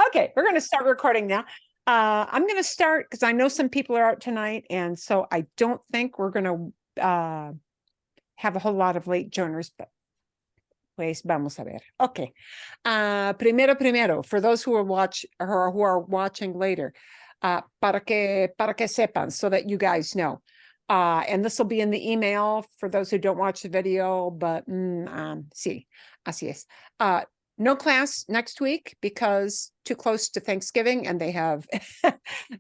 Okay, we're going to start recording now. I'm going to start because I know some people are out tonight, and so I don't think we're going to have a whole lot of late joiners, but pues vamos a ver. Okay. Primero, for those who are watching later, para que sepan, so that you guys know. And this will be in the email for those who don't watch the video, but sí, así es. No class next week because too close to Thanksgiving, and they have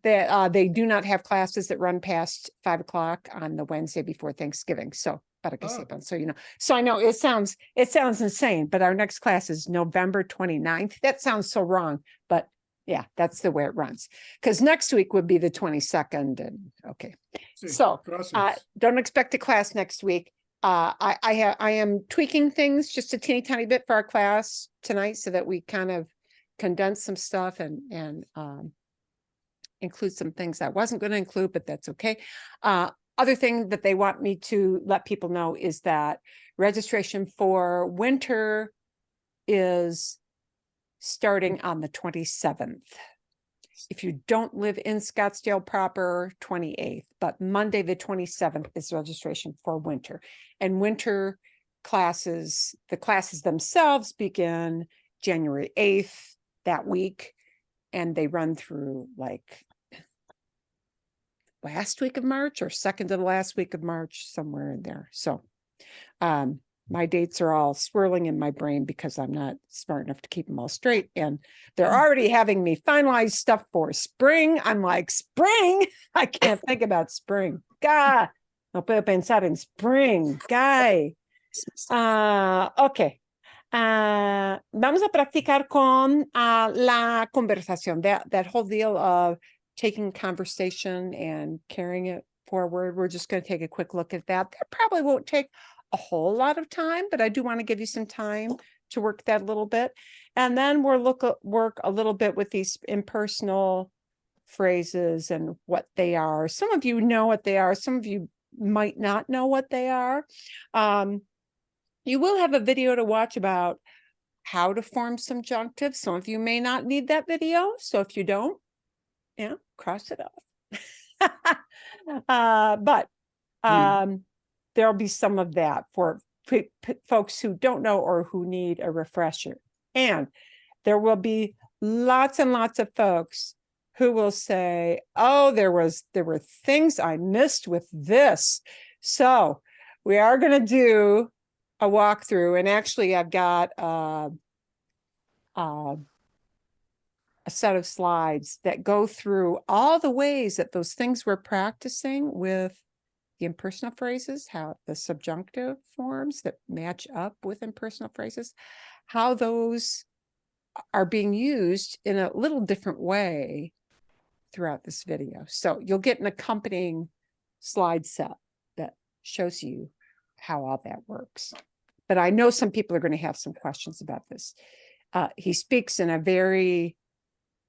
they do not have classes that run past 5 o'clock on the Wednesday before Thanksgiving. So para que sepan, so you know. So I know it sounds insane, but our next class is November 29th. That sounds so wrong, but yeah, that's the way it runs. Because next week would be the 22nd, and okay. Sí, so don't expect a class next week. I am tweaking things just a teeny tiny bit for our class tonight so that we kind of condense some stuff and include some things I wasn't going to include, but that's okay. Other thing that they want me to let people know is that registration for winter is starting on the 27th. If you don't live in Scottsdale proper, 28th, but Monday the 27th is registration for winter. And winter classes, the classes themselves begin January 8th that week, and they run through like last week of March or second to the last week of March, somewhere in there. So my dates are all swirling in my brain because I'm not smart enough to keep them all straight. And they're already having me finalize stuff for spring. I'm like, spring? I can't think about spring. God, no puedo pensar en spring. Guy. Okay. Vamos a practicar con la conversación, that whole deal of taking conversation and carrying it forward. We're just going to take a quick look at that. That probably won't take a whole lot of time, but I do want to give you some time to work that a little bit. And then we'll work a little bit with these impersonal phrases and what they are. Some of you know what they are. Some of you might not know what they are. You will have a video to watch about how to form subjunctive. Some of you may not need that video. So if you don't, yeah, cross it off. But there'll be some of that for folks who don't know or who need a refresher. And there will be lots and lots of folks who will say, oh, there were things I missed with this. So we are going to do a walkthrough. And actually, I've got a set of slides that go through all the ways that those things we're practicing with the impersonal phrases, how the subjunctive forms that match up with impersonal phrases, how those are being used in a little different way throughout this video. So you'll get an accompanying slide set that shows you how all that works. But I know some people are going to have some questions about this. He speaks in a very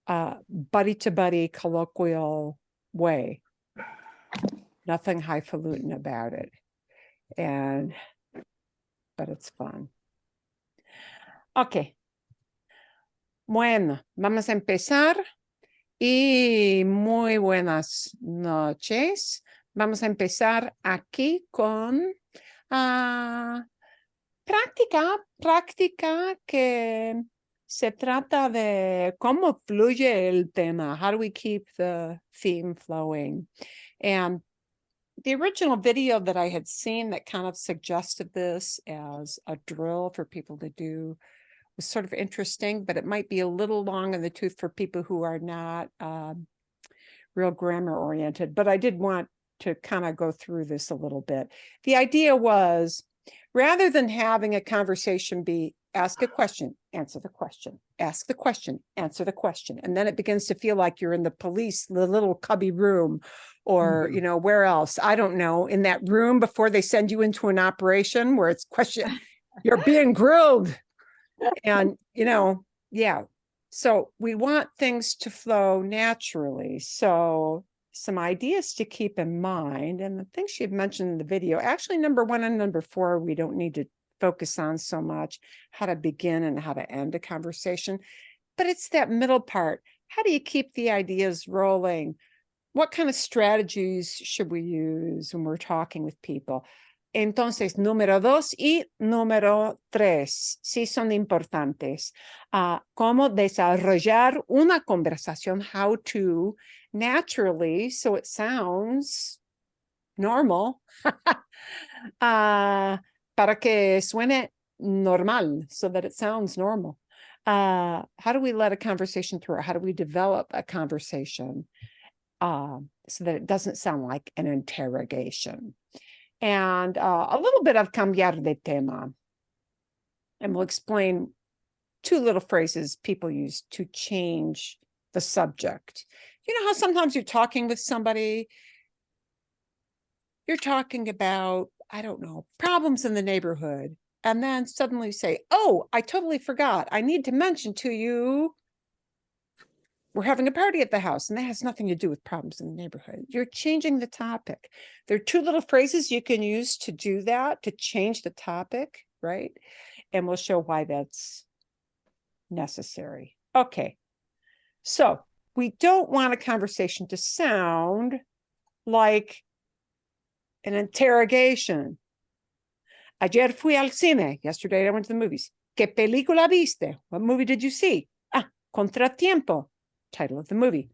buddy-to-buddy colloquial way. Nothing highfalutin about it. But it's fun. Okay. Bueno, vamos a empezar. Y muy buenas noches. Vamos a empezar aquí con práctica que se trata de cómo fluye el tema. How do we keep the theme flowing? And the original video that I had seen that kind of suggested this as a drill for people to do was sort of interesting, but it might be a little long in the tooth for people who are not real grammar oriented. But I did want to kind of go through this a little bit. The idea was, rather than having a conversation be ask a question, answer the question, ask the question, answer the question. And then it begins to feel like you're in the little cubby room, or, you know, where else? I don't know, in that room before they send you into an operation where it's question, you're being grilled. And, you know, yeah. So we want things to flow naturally. So some ideas to keep in mind, and the things she had mentioned in the video, actually number 1 and number 4, we don't need to focus on so much, how to begin and how to end a conversation. but it's that middle part. How do you keep the ideas rolling? What kind of strategies should we use when we're talking with people? Entonces, número 2 y número 3, sí son importantes. Cómo desarrollar una conversación, how to naturally, so it sounds normal, para que suene normal, so that it sounds normal. How do we let a conversation through? How do we develop a conversation so that it doesn't sound like an interrogation? And a little bit of cambiar de tema. And we'll explain 2 little phrases people use to change the subject. You know how sometimes you're talking with somebody, you're talking about, I don't know, problems in the neighborhood. And then suddenly you say, oh, I totally forgot. I need to mention to you, we're having a party at the house, and that has nothing to do with problems in the neighborhood. You're changing the topic. There are 2 little phrases you can use to do that, to change the topic, right? And we'll show why that's necessary. Okay. So we don't want a conversation to sound like an interrogation. Ayer fui al cine. Yesterday I went to the movies. ¿Qué película viste? What movie did you see? Contratiempo. Title of the movie.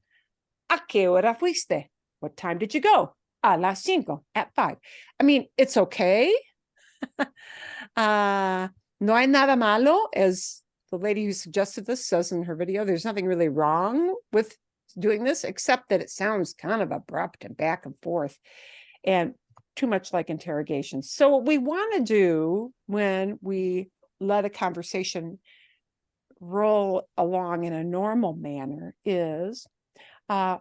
¿A qué hora fuiste? What time did you go? A las 5, at 5. I mean, it's okay. No hay nada malo, as the lady who suggested this says in her video. There's nothing really wrong with doing this, except that it sounds kind of abrupt and back and forth and too much like interrogation. So what we want to do when we let a conversation roll along in a normal manner is kind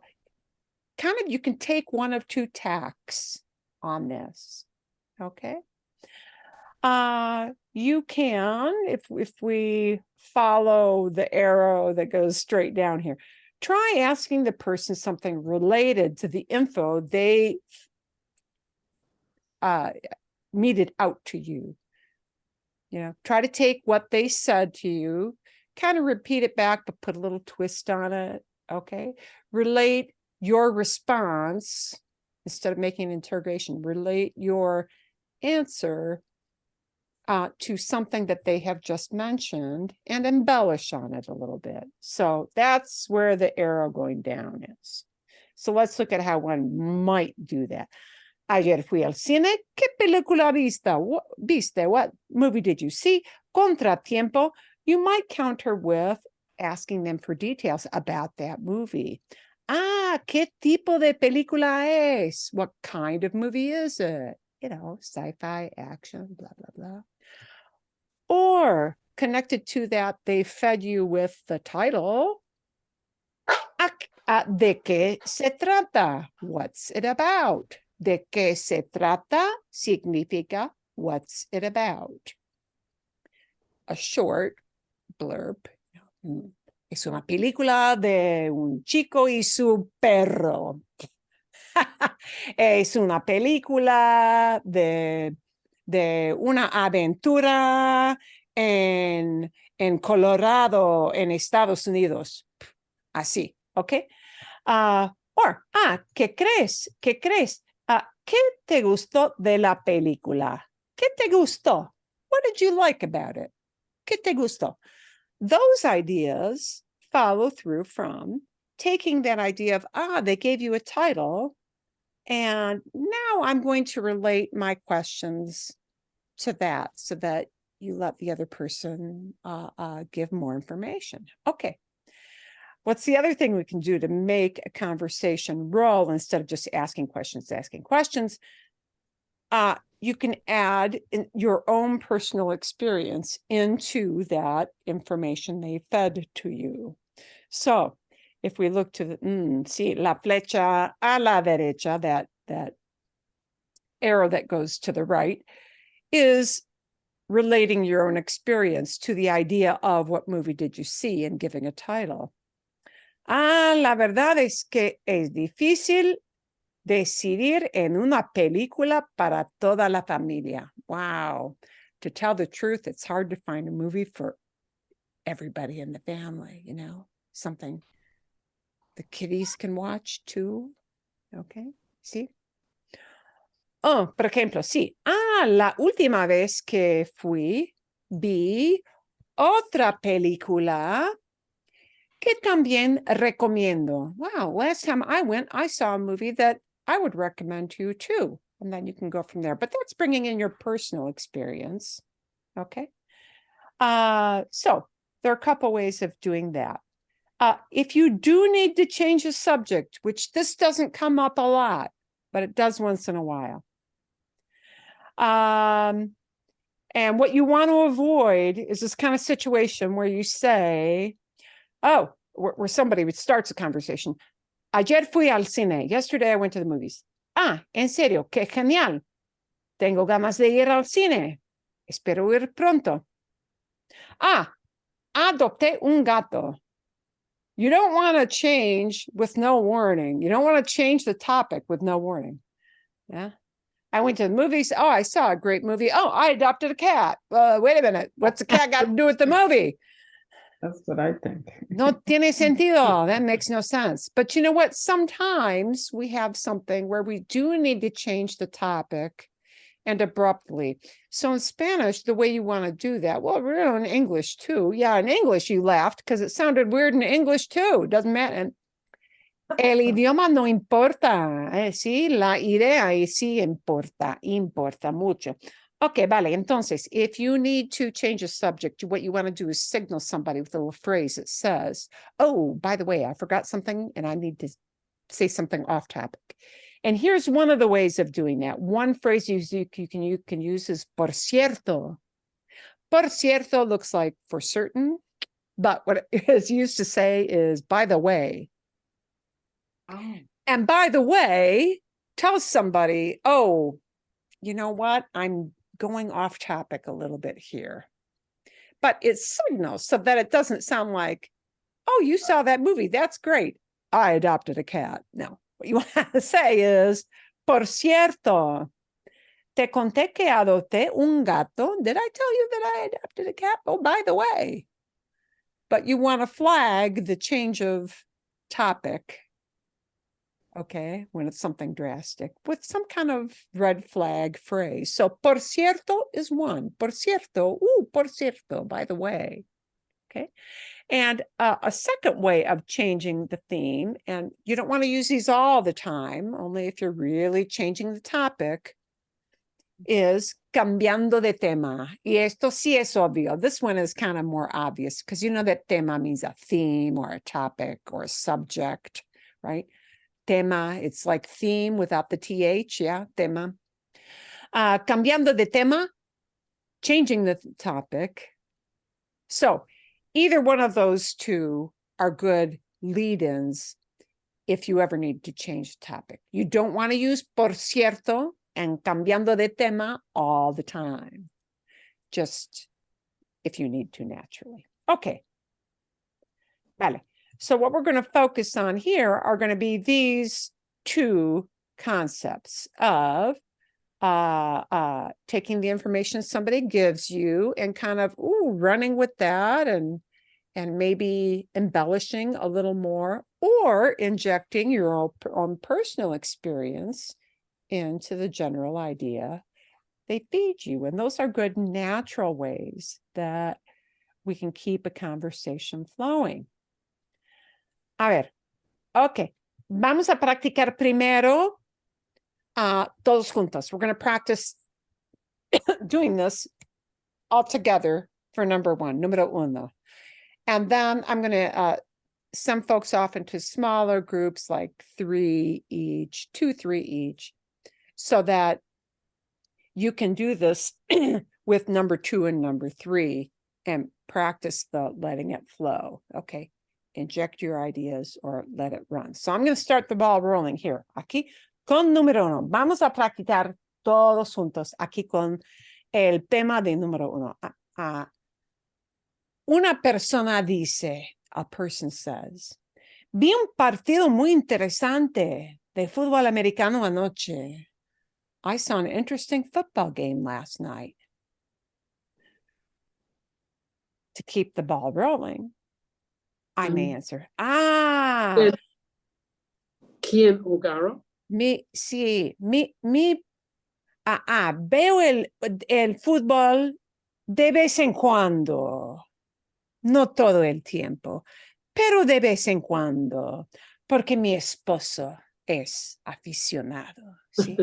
of, you can take one of 2 tacks on this. Okay. You can, if we follow the arrow that goes straight down here, try asking the person something related to the info they meted out to you. You know, try to take what they said to you, kind of repeat it back, but put a little twist on it. Okay. Relate your response instead of making an interrogation. Relate your answer to something that they have just mentioned and embellish on it a little bit. So that's where the arrow going down is. So let's look at how one might do that. Ayer fui al cine. ¿Qué película viste? What movie did you see? Contratiempo. You might counter with asking them for details about that movie. ¿Qué tipo de película es? What kind of movie is it? You know, sci-fi, action, blah, blah, blah. Or connected to that, they fed you with the title. ¿De qué se trata? What's it about? ¿De qué se trata? Significa what's it about? A short blurb. Es una película de un chico y su perro. Es una película de una aventura en Colorado, en Estados Unidos. Así, ¿ok? ¿Qué crees? ¿Qué crees? ¿Qué te gustó de la película? ¿Qué te gustó? What did you like about it? ¿Qué te gustó? Those ideas follow through from taking that idea of, they gave you a title, and now I'm going to relate my questions to that so that you let the other person give more information. Okay. What's the other thing we can do to make a conversation roll instead of just asking questions? You can add your own personal experience into that information they fed to you. So if we look to see la flecha a la derecha, that arrow that goes to the right, is relating your own experience to the idea of what movie did you see and giving a title. La verdad es que es difícil decidir en una película para toda la familia. Wow. To tell the truth, it's hard to find a movie for everybody in the family, you know, something the kiddies can watch too. Okay, sí. Oh, por ejemplo, sí. La última vez que fui, vi otra película que también recomiendo. Wow, last time I went, I saw a movie that I would recommend to you too. And then you can go from there. But that's bringing in your personal experience. Okay. So there are a couple ways of doing that. If you do need to change a subject, which this doesn't come up a lot, but it does once in a while. And what you want to avoid is this kind of situation where you say, oh, where somebody starts a conversation. Ayer fui al cine. Yesterday I went to the movies. En serio, qué genial. Tengo ganas de ir al cine. Espero ir pronto. Adopté un gato. You don't want to change with no warning. You don't want to change the topic with no warning. Yeah. I went to the movies. Oh, I saw a great movie. Oh, I adopted a cat. Wait a minute. What's the cat got to do with the movie? That's what I think. No tiene sentido. That makes no sense. But you know what? Sometimes we have something where we do need to change the topic and abruptly. So in Spanish, the way you want to do that, well, we're in English too. Yeah, in English you laughed because it sounded weird in English too. Doesn't matter. El idioma no importa. Sí, la idea sí importa mucho. Okay, vale. Entonces, if you need to change a subject, what you want to do is signal somebody with a little phrase that says, oh, by the way, I forgot something and I need to say something off topic. And here's one of the ways of doing that. One phrase you can use is por cierto. Por cierto looks like for certain, but what it is used to say is by the way. Oh. And by the way, tell somebody, oh, you know what? I'm going off topic a little bit here. But it signals so that it doesn't sound like, oh, you saw that movie. That's great. I adopted a cat. No, what you want to say is, por cierto, te conté que adopté un gato. Did I tell you that I adopted a cat? Oh, by the way. But you want to flag the change of topic, okay, when it's something drastic, with some kind of red flag phrase. So, por cierto is one. Por cierto, por cierto, by the way. Okay. And a second way of changing the theme, and you don't want to use these all the time, only if you're really changing the topic, is cambiando de tema. Y esto sí es obvio. This one is kind of more obvious because you know that tema means a theme or a topic or a subject, right? Tema, it's like theme without the TH, yeah, tema. Cambiando de tema, changing the topic. So either one of those two are good lead-ins if you ever need to change the topic. You don't want to use por cierto and cambiando de tema all the time, just if you need to naturally. Okay. Vale. So what we're going to focus on here are going to be these two concepts of taking the information somebody gives you and kind of running with that and maybe embellishing a little more or injecting your own personal experience into the general idea they feed you. And those are good natural ways that we can keep a conversation flowing. A ver, okay. Vamos a practicar primero todos juntos. We're going to practice doing this all together for number one, número uno. And then I'm going to send folks off into smaller groups, like 3 each, 2, 3 each, so that you can do this with number 2 and number 3 and practice the letting it flow. Okay. Inject your ideas or let it run. So I'm going to start the ball rolling here. Aquí con número 1. Vamos a practicar todos juntos aquí con el tema de número 1. Una persona dice, a person says, vi un partido muy interesante de fútbol americano anoche. I saw an interesting football game last night. to keep the ball rolling, I may answer, ¿Quién jugaron? sí, veo el fútbol de vez en cuando, no todo el tiempo, pero de vez en cuando, porque mi esposo es aficionado, ¿sí?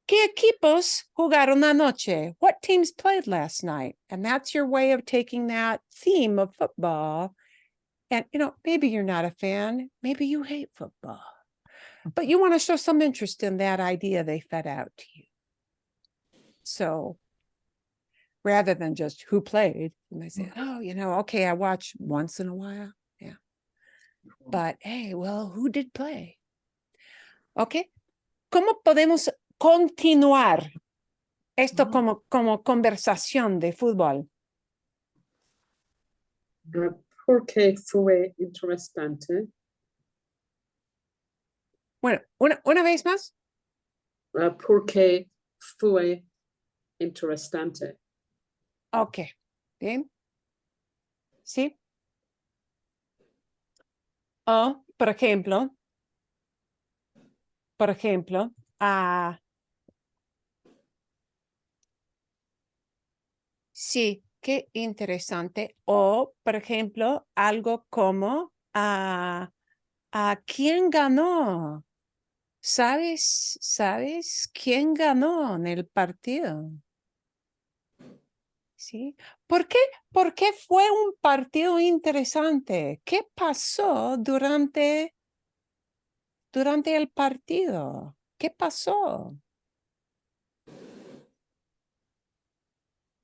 ¿Qué equipos jugaron anoche? What teams played last night? And that's your way of taking that theme of football. And, maybe you're not a fan. Maybe you hate football. But you want to show some interest in that idea they fed out to you. So rather than just who played, you might say, okay, I watch once in a while. Yeah. But hey, well, who did play? Okay. ¿Cómo podemos continuar esto como conversación de fútbol? ¿Por qué fue interesante? Bueno, una vez más. ¿Por qué fue interesante? Ok, bien. Sí. O, por ejemplo, sí, qué interesante. O, por ejemplo, algo como, ¿quién ganó? ¿Sabes quién ganó en el partido? ¿Sí? ¿Por qué fue un partido interesante? ¿Qué pasó durante el partido? ¿Qué pasó?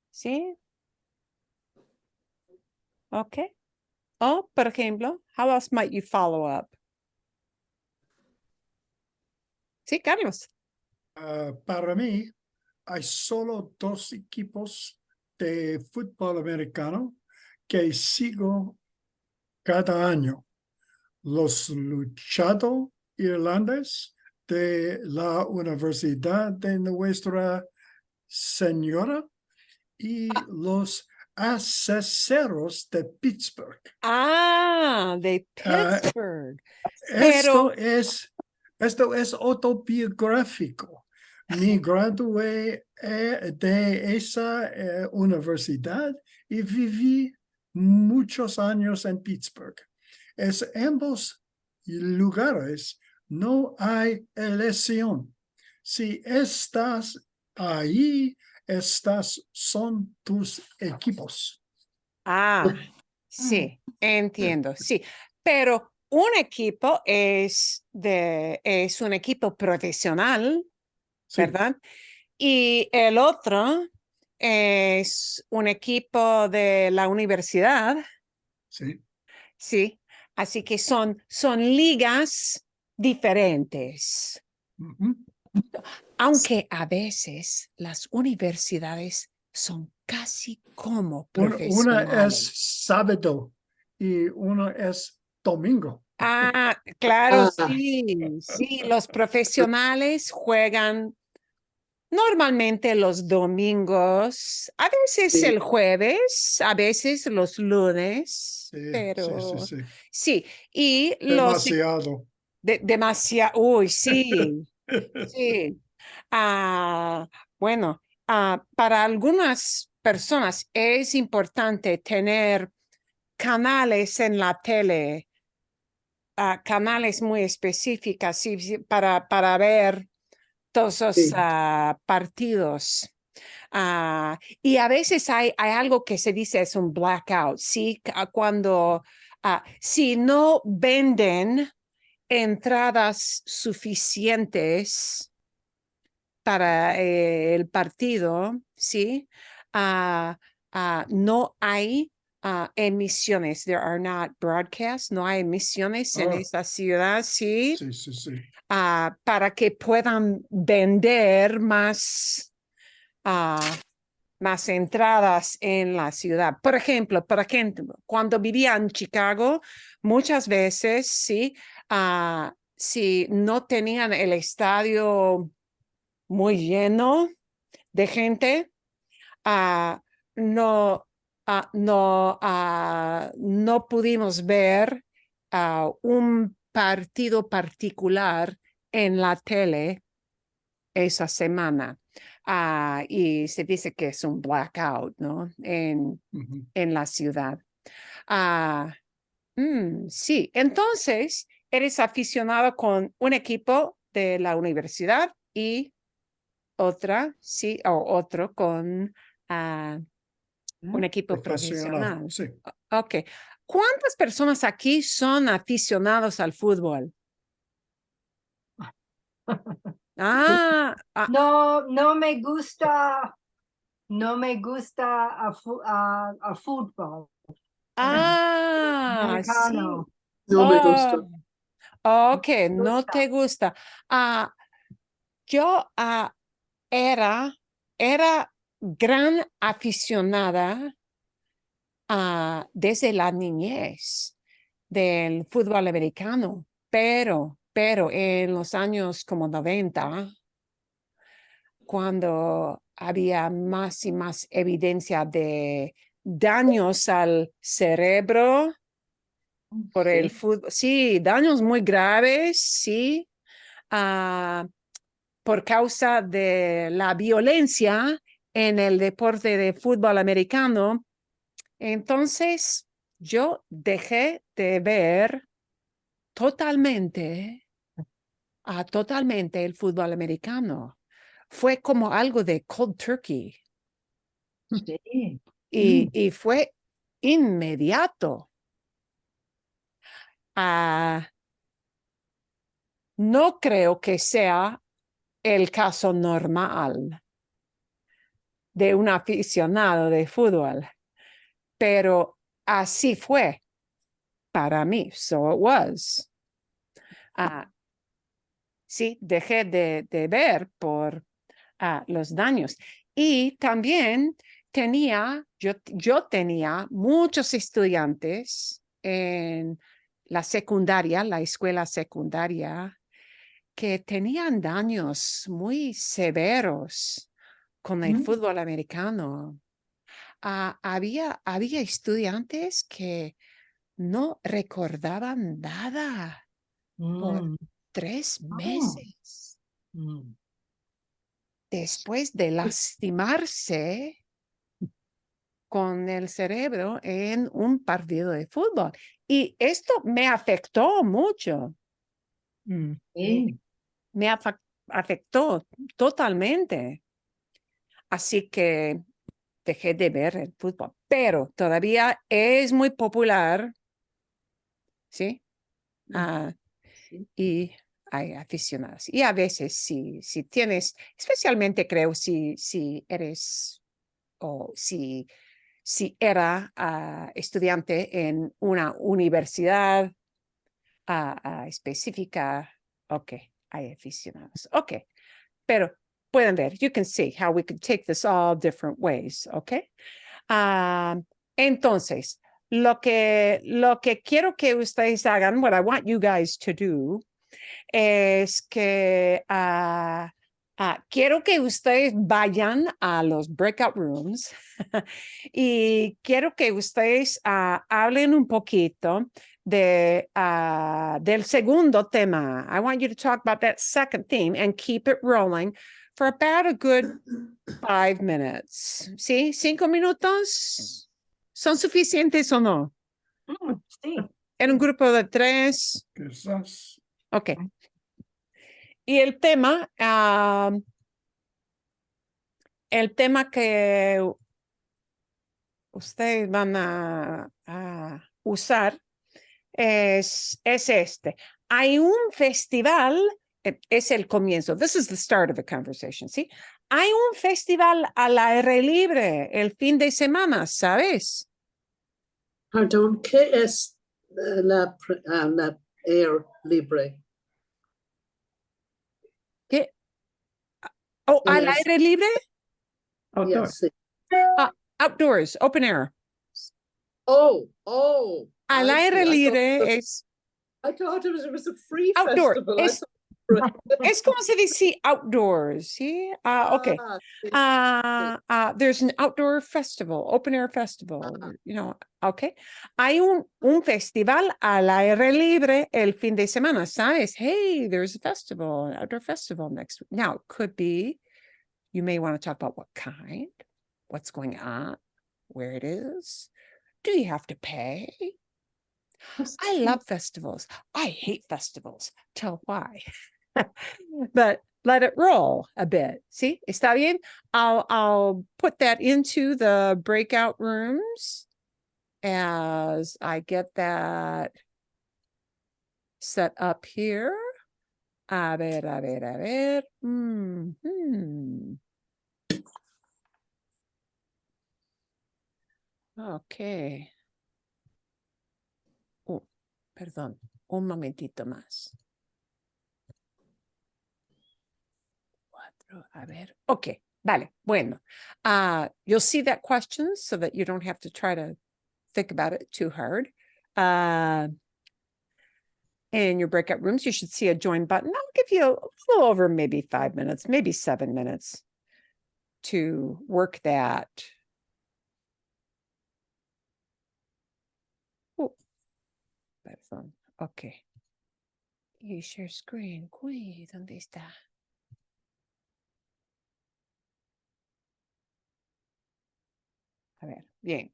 ¿Sí? Ok. O, por ejemplo, how else might you follow up? Sí, Carlos. Para mí, hay solo dos equipos de fútbol americano que sigo cada año. Los Luchado Irlandes de la Universidad de Nuestra Señora y los Acereros de Pittsburgh. De Pittsburgh. Pero Esto es autobiográfico. Me gradué de esa universidad y viví muchos años en Pittsburgh. En ambos lugares no hay elección. Si estás ahí, son tus equipos. Sí, entiendo, sí. Pero un equipo es un equipo profesional, Sí. ¿verdad? Y el otro es un equipo de la universidad. Sí. Sí, así que son ligas diferentes. Aunque a veces las universidades son casi como Una profesionales. es sábado y uno es domingo. Claro, sí, los profesionales juegan normalmente los domingos, a veces Sí. el jueves, a veces los lunes, pero Sí. sí, y Demasiado. demasiado, uy, sí, sí. Bueno, para algunas personas es importante tener canales en la tele, canales muy específicas sí, para ver todos los Sí. partidos. Y a veces hay algo que se dice es un blackout, ¿sí? Cuando, si no venden entradas suficientes para el partido, ¿sí? No hay emisiones. There are not broadcasts, no hay emisiones en esa ciudad, ¿sí? Sí. Para que puedan vender más entradas en la ciudad. Por ejemplo, cuando vivía en Chicago, muchas veces, sí, si no tenían el estadio muy lleno de gente, no, no pudimos ver un partido particular en la tele esa semana. Y se dice que es un blackout, ¿no? Ujú. En la ciudad. Sí, entonces eres aficionado con un equipo de la universidad y otra, sí, o otro con un equipo Profesional, profesional. sí. Ok. ¿Cuántas personas aquí son aficionados al fútbol? Ah, No, no me gusta a fútbol sí. americano. No me gusta. Ok, no gusta. te gusta. Yo era gran aficionada desde la niñez del fútbol americano, pero en los años como 90, cuando había más y más evidencia de daños al cerebro por el fútbol, sí, daños muy graves, sí, por causa de la violencia en el deporte de fútbol americano. Entonces, yo dejé de ver totalmente el fútbol americano. Fue como algo de cold turkey Sí. y fue inmediato. No creo que sea el caso normal de un aficionado de fútbol, pero así fue para mí. So it was. Sí, dejé de ver por los daños. Y también yo tenía muchos estudiantes en la secundaria, la escuela secundaria, que tenían daños muy severos con el fútbol americano. Había estudiantes que no recordaban nada por Mm. 3 Oh. meses Mm. después de lastimarse con el cerebro en un partido de fútbol. Y esto me afectó mucho. Sí. Me afectó totalmente. Así que dejé de ver el fútbol, pero todavía es muy popular, ¿sí? Sí. Y hay aficionados. Y a veces si tienes, especialmente creo si eres o si era estudiante en una universidad específica, ok, hay aficionados. Ok, pero pueden ver, you can see how we could take this all different ways, ok? Entonces, lo que quiero que ustedes hagan, what I want you guys to do, es que quiero que ustedes vayan a los breakout rooms y quiero que ustedes hablen un poquito del segundo tema. I want you to talk about that second theme and keep it rolling for about a good 5 minutes. ¿Sí? 5 minutos. ¿Son suficientes o no? Sí. En un grupo de 3. Quizás. Ok. Y el tema que ustedes van a usar es este. Hay un festival, es el comienzo. This is the start of the conversation, ¿sí? Hay un festival al aire libre el fin de semana, ¿sabes? Perdón, ¿qué es la air libre? ¿Qué? Oh, ¿Qué al es? aire libre? Outdoor. Sí. Outdoors, open air. Oh, Al I see. aire libre es I thought it was a free outdoor. festival. I Es thought Right. Es como se dice outdoors, ¿sí? Okay. Ah, sí. There's an outdoor festival, open air festival, you know, okay. Hay un festival al aire libre el fin de semana, ¿sabes? Hey, there's a festival, an outdoor festival next week. Now, it could be, you may want to talk about what kind, what's going on, where it is. Do you have to pay? I love festivals. I hate festivals. Tell why. But let it roll a bit. See, está bien? I'll put that into the breakout rooms as I get that set up here. A ver, a ver, a ver. Okay. Oh, perdón. Un momentito más. A ver. Okay. Vale. Bueno. You'll see that question so that you don't have to try to think about it too hard. In your breakout rooms, you should see a join button. I'll give you a little over maybe 5 minutes, maybe 7 minutes to work that. Oh, perdón. Okay. Y share screen. Uy, ¿dónde está? A ver, bien.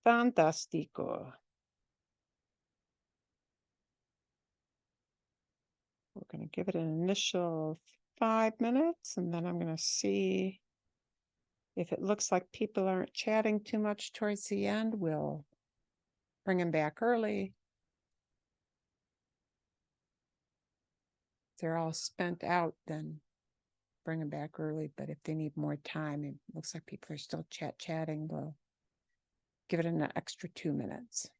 Fantástico. We're going to give it an initial 5 minutes, and then I'm going to see if it looks like people aren't chatting too much towards the end. We'll bring them back early. If they're all spent out, then bring them back early. But if they need more time, it looks like people are still chatting. We'll give it an extra 2 minutes.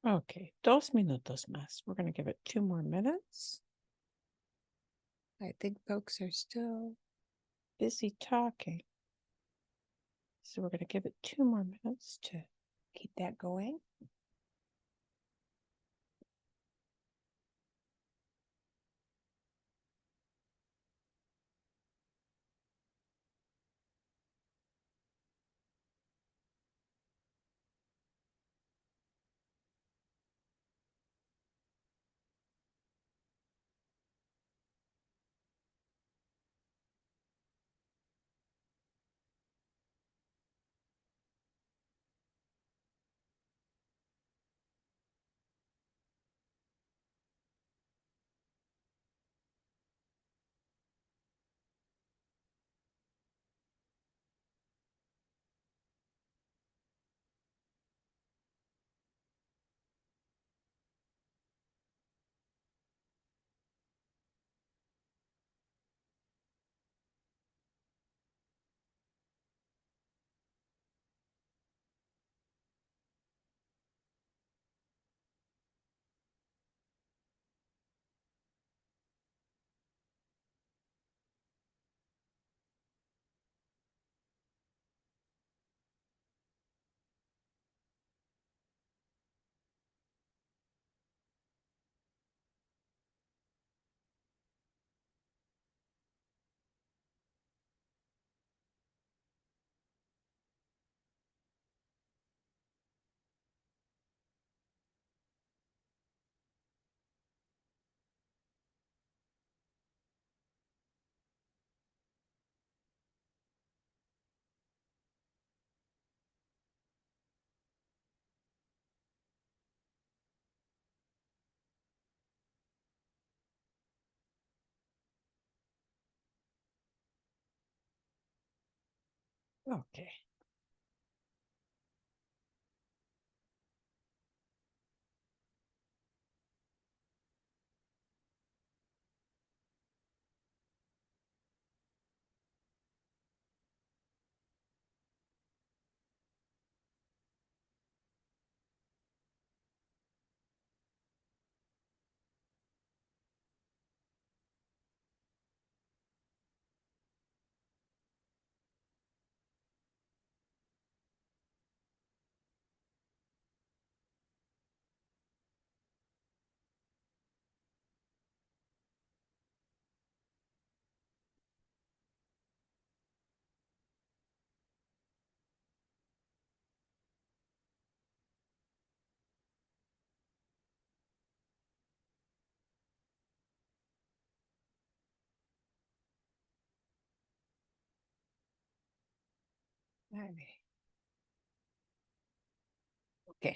Okay, 2 minutos más. We're going to give it 2 more minutes. I think folks are still busy talking. So we're going to give it 2 more minutes to keep that going. Okay. Vale. Ok.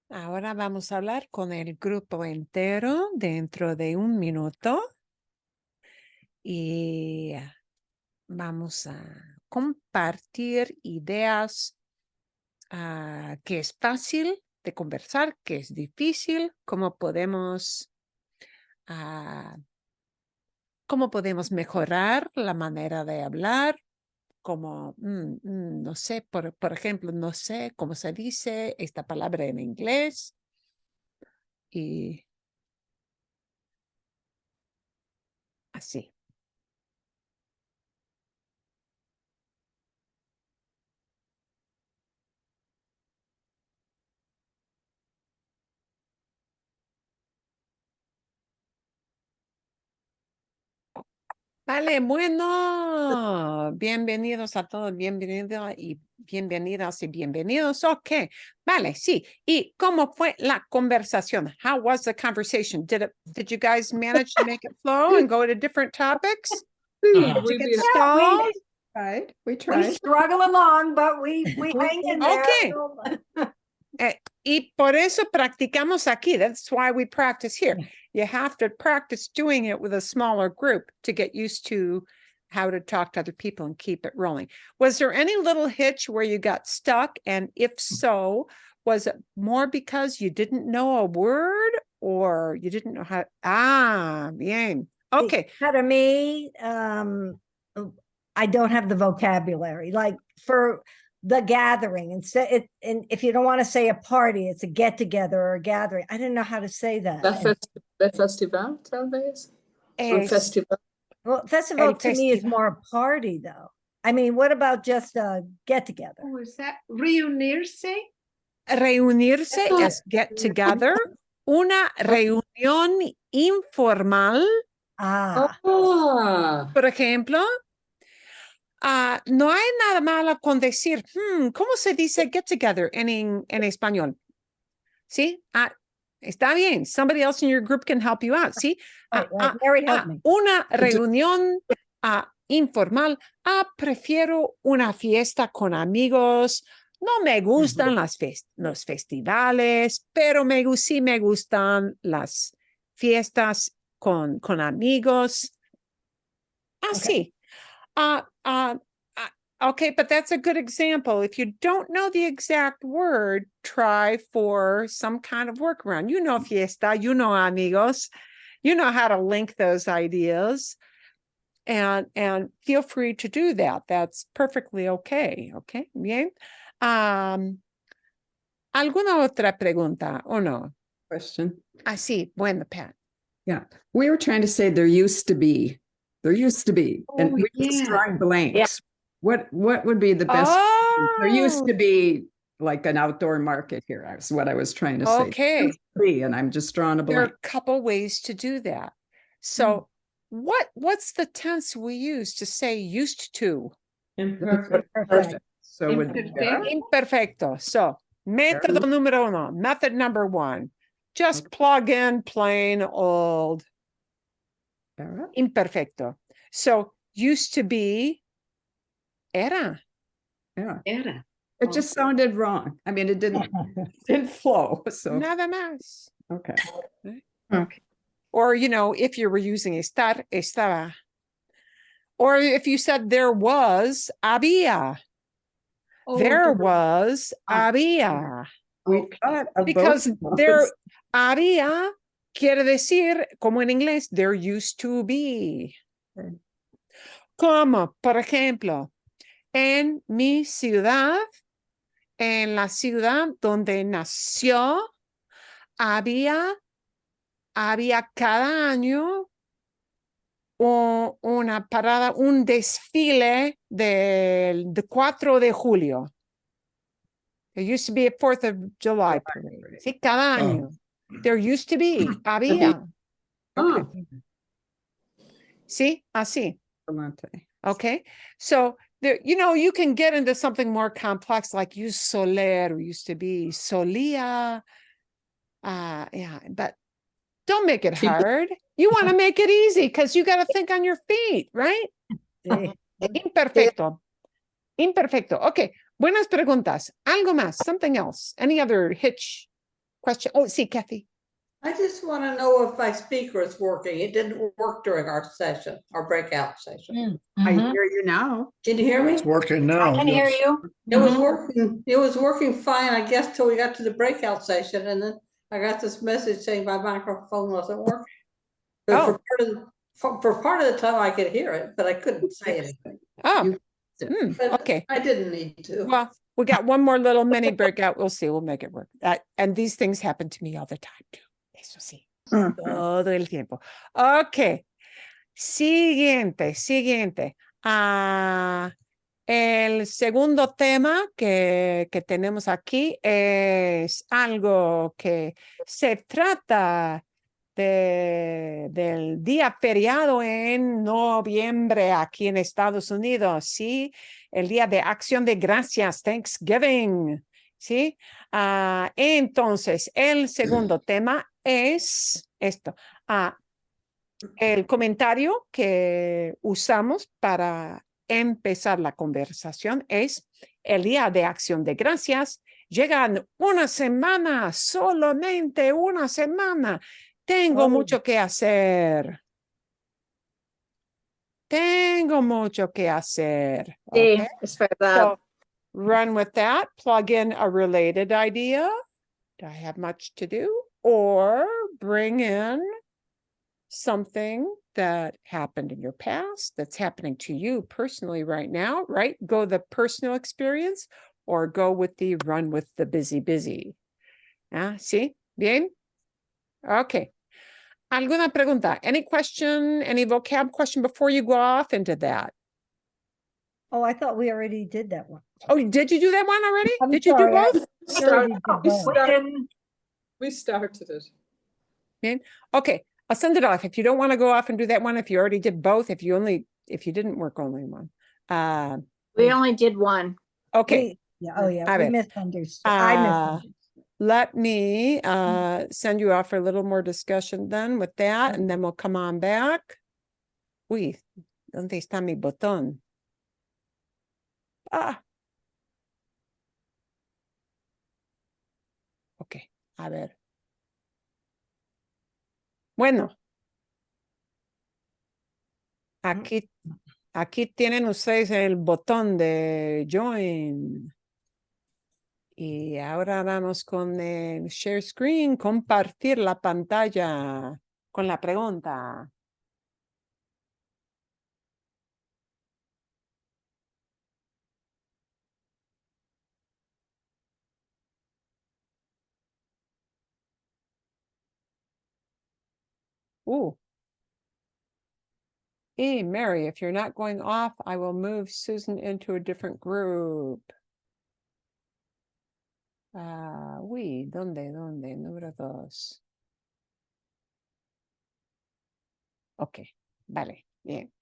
Ahora vamos a hablar con el grupo entero dentro de 1 minuto y vamos a compartir ideas que es fácil de conversar, que es difícil, cómo podemos mejorar la manera de hablar, como, no sé, por ejemplo, no sé cómo se dice esta palabra en inglés y así. Vale, bueno, bienvenidos a todos, bienvenidos y bienvenidas y bienvenidos. Ok, vale, sí. ¿Y cómo fue la conversación? How was the conversation? Did you guys manage to make it flow and go to different topics? Yeah. Did you get We stalled? tried. We We tried. struggle along, but we hang in there. Okay. Y por eso practicamos aquí. That's why we practice here. You have to practice doing it with a smaller group to get used to how to talk to other people and keep it rolling. Was there any little hitch where you got stuck? And if so, was it more because you didn't know a word or you didn't know how? Bien. Okay. To me, I don't have the vocabulary. Like for the gathering instead. And if you don't want to say a party, it's a get together or a gathering. I didn't know how to say that. Festival, tal vez. Un Es festival. Well, festival El to me is festival. more a party, though. I mean, what about just a get together? Oh, is that reunirse? reunirse es get together. Una reunión informal, Ah, Ah, por ejemplo. No hay nada malo con decir, ¿cómo se dice get together en español? ¿Sí? Está bien. Somebody else in your group can help you out. ¿Sí? right, right. Mary help me. Una reunión informal. Prefiero una fiesta con amigos. No me gustan los festivales, pero sí me gustan las fiestas con amigos. Así. Okay, but that's a good example. If you don't know the exact word, try for some kind of workaround. You know fiesta, you know amigos, you know how to link those ideas, and feel free to do that. That's perfectly okay. Okay, bien. ¿Alguna otra pregunta o no? Question. Así, bueno, Pat. Yeah, we were trying to say there used to be. There used to be, and Oh, we were just yeah. drawing blanks. What would be the best? There used to be like an outdoor market here. That's what I was trying to say. Okay. Used to be, and I'm just drawing a There are blank. a couple ways to do that. So what's the tense we use to say used to? Perfect. So it would be Imperfecto. So método número uno, method number one, just plug in plain old imperfecto. So used to be era. Yeah, Era. it just sounded wrong. I mean, it didn't flow. So Nada más. okay. Or, if you were using estar, estaba. Or if you said there was, había. Oh, There was, había. We thought of Because both of there, those. había quiere decir, como en inglés, there used to be. Como, por ejemplo, en mi ciudad, en la ciudad donde nació, había cada año una parada, un desfile del 4 de julio. There used to be a 4th of July parade. Sí, cada año. There used to be, había. ah, Sí, así. Excelente. Okay. So there, you can get into something more complex, like use soler, used to be solía. Yeah, but don't make it hard. You want to make it easy because you got to think on your feet, right? Sí. Imperfecto. Imperfecto. Okay. Buenas preguntas. Algo más, something else. Any other hitch question? Oh, sí, Kathy. I just want to know if my speaker is working. It didn't work during our session, our breakout session. I hear you now. Can you hear me? It's working now. I can hear yes. you. It was working. It was working fine, I guess, till we got to the breakout session, and then I got this message saying my microphone wasn't working. But for part of the time, I could hear it, but I couldn't say anything. Oh, But okay. I didn't need to. Well, we got one more little mini breakout. We'll see. We'll make it work. And these things happen to me all the time too. Eso sí. Todo el tiempo. Okay. Siguiente. El segundo tema que tenemos aquí es algo que se trata del día feriado en noviembre aquí en Estados Unidos, ¿sí? El día de Acción de Gracias, Thanksgiving, ¿sí? Entonces, el segundo tema es esto. El comentario que usamos para empezar la conversación es: el día de Acción de Gracias llegan una semana, solamente una semana. Tengo mucho que hacer. Tengo mucho que hacer. sí, Okay? es verdad. So run with that. Plug in a related idea. Do I have much to do? Or bring in something that happened in your past that's happening to you personally right now, right? Go the personal experience, or go with the run with the busy. Ah, ¿sí? Bien? Okay. ¿Alguna pregunta? Any question, any vocab question before you go off into that? Oh, I thought we already did that one. Oh, did you do that one already? I'm Did you do sorry, I- both? We already did both. We started it. Okay, I'll send it off. If you don't want to go off and do that one, if you already did both, if you didn't work only one. We only did one. Okay, Yeah, oh yeah, A we ver. misunderstood. I misunderstood. let me send you off for a little more discussion then with that, and then we'll come on back. Uy, ¿dónde está mi botón? Ah. Ok, a ver. Bueno. Aquí tienen ustedes el botón de join. Y ahora vamos con el share screen, compartir la pantalla con la pregunta. Hey, Mary, if you're not going off, I will move Susan into a different group. ¿Dónde? Número 2. Ok, vale, bien.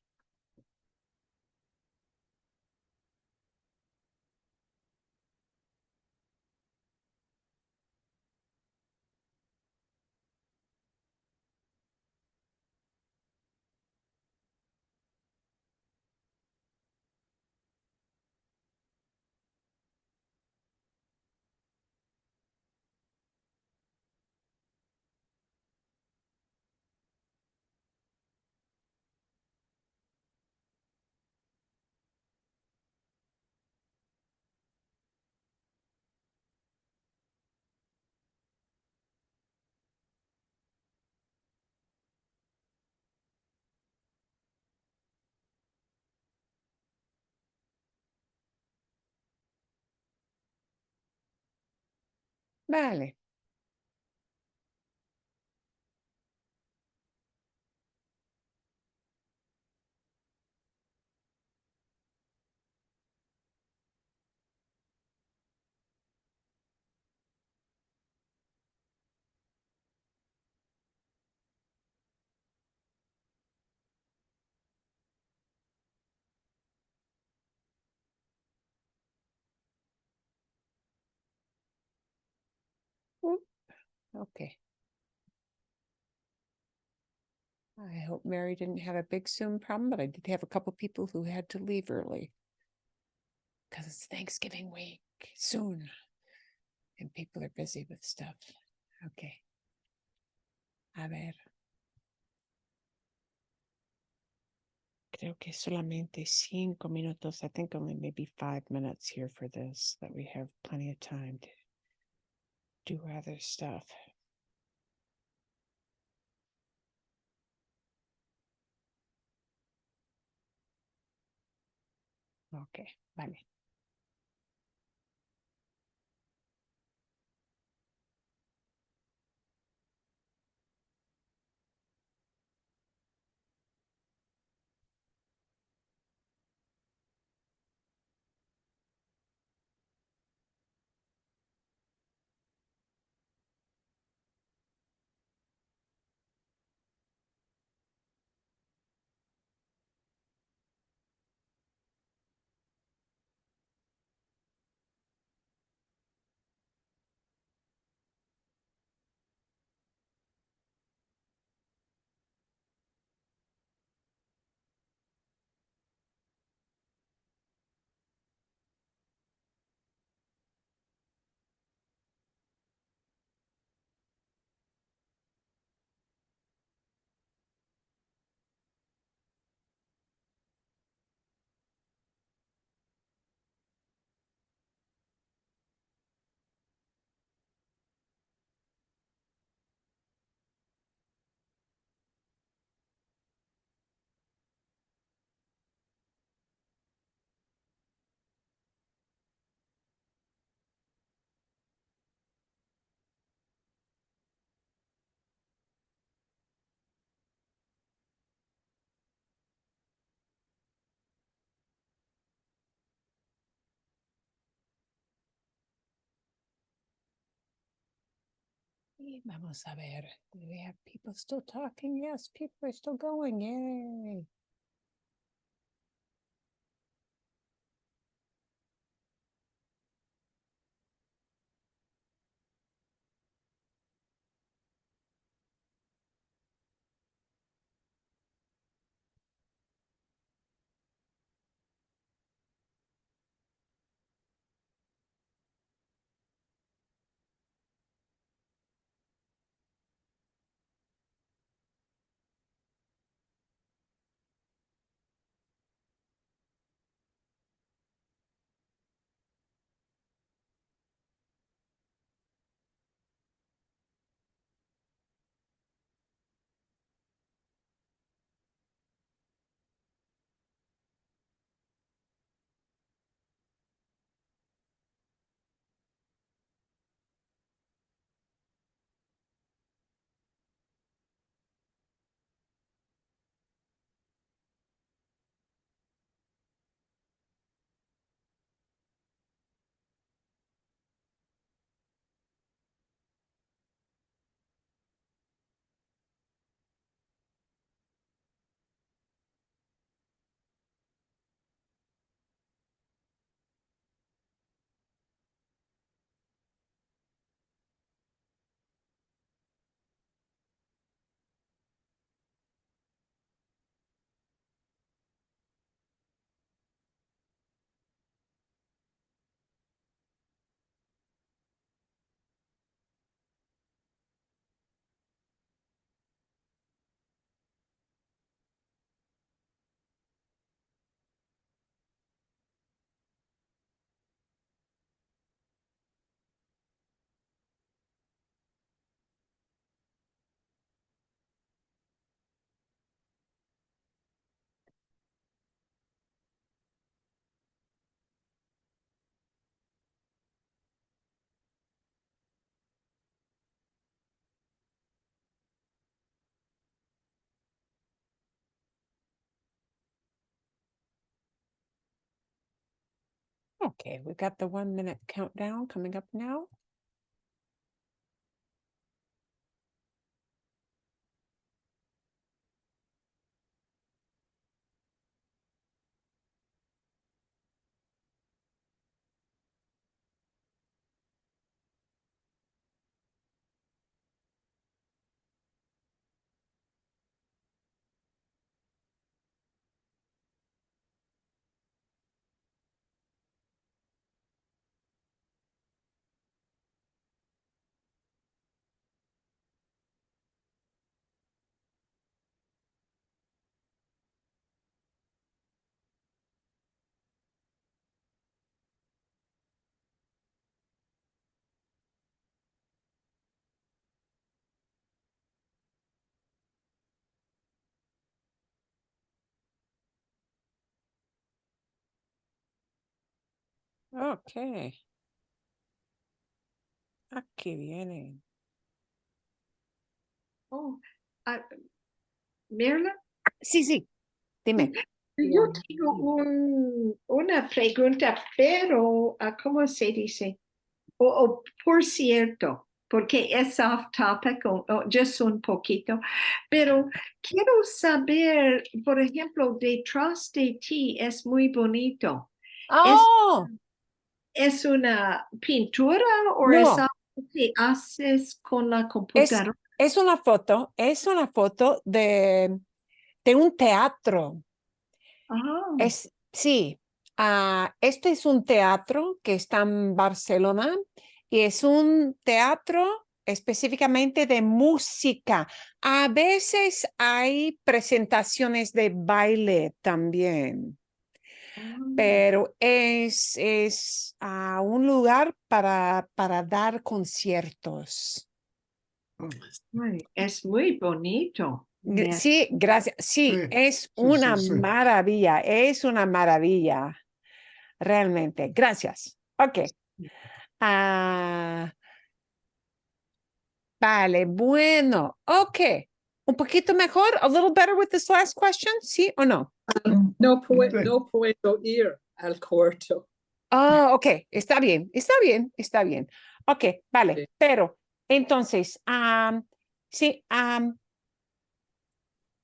Vale. Okay. I hope Mary didn't have a big Zoom problem, but I did have a couple people who had to leave early because it's Thanksgiving week soon and people are busy with stuff. Okay. A ver. Creo que solamente 5 minutos. I think only maybe 5 minutes here for this, that we have plenty of time to do other stuff. Okay, vale. Vamos a ver. Do we have people still talking? Yes, people are still going. Yay. Okay, we got the 1 minute countdown coming up now. Okay. Aquí vienen. Oh, Mirla, Sí, sí, dime. yo tengo una pregunta, pero ¿cómo se dice? O por cierto, porque es off topic o just un poquito, pero quiero saber, por ejemplo, detrás de ti es muy bonito. Oh, ¿Es una pintura o es no, algo que haces con la es, computadora? es una foto de un teatro. Ah, Sí, este es un teatro que está en Barcelona y es un teatro específicamente de música. A veces hay presentaciones de baile también, pero es un lugar para dar conciertos. es muy bonito. Sí, gracias. Sí, Sí, es sí, una sí, sí. maravilla, es una maravilla, realmente. Gracias. Ok. Ah, vale, bueno, ok. Un poquito mejor, a little better with this last question, ¿sí o no? No, Sí. no puedo ir al corto. Ah, ok, está bien, está bien, está bien. Ok, vale, Sí. pero Entonces, sí,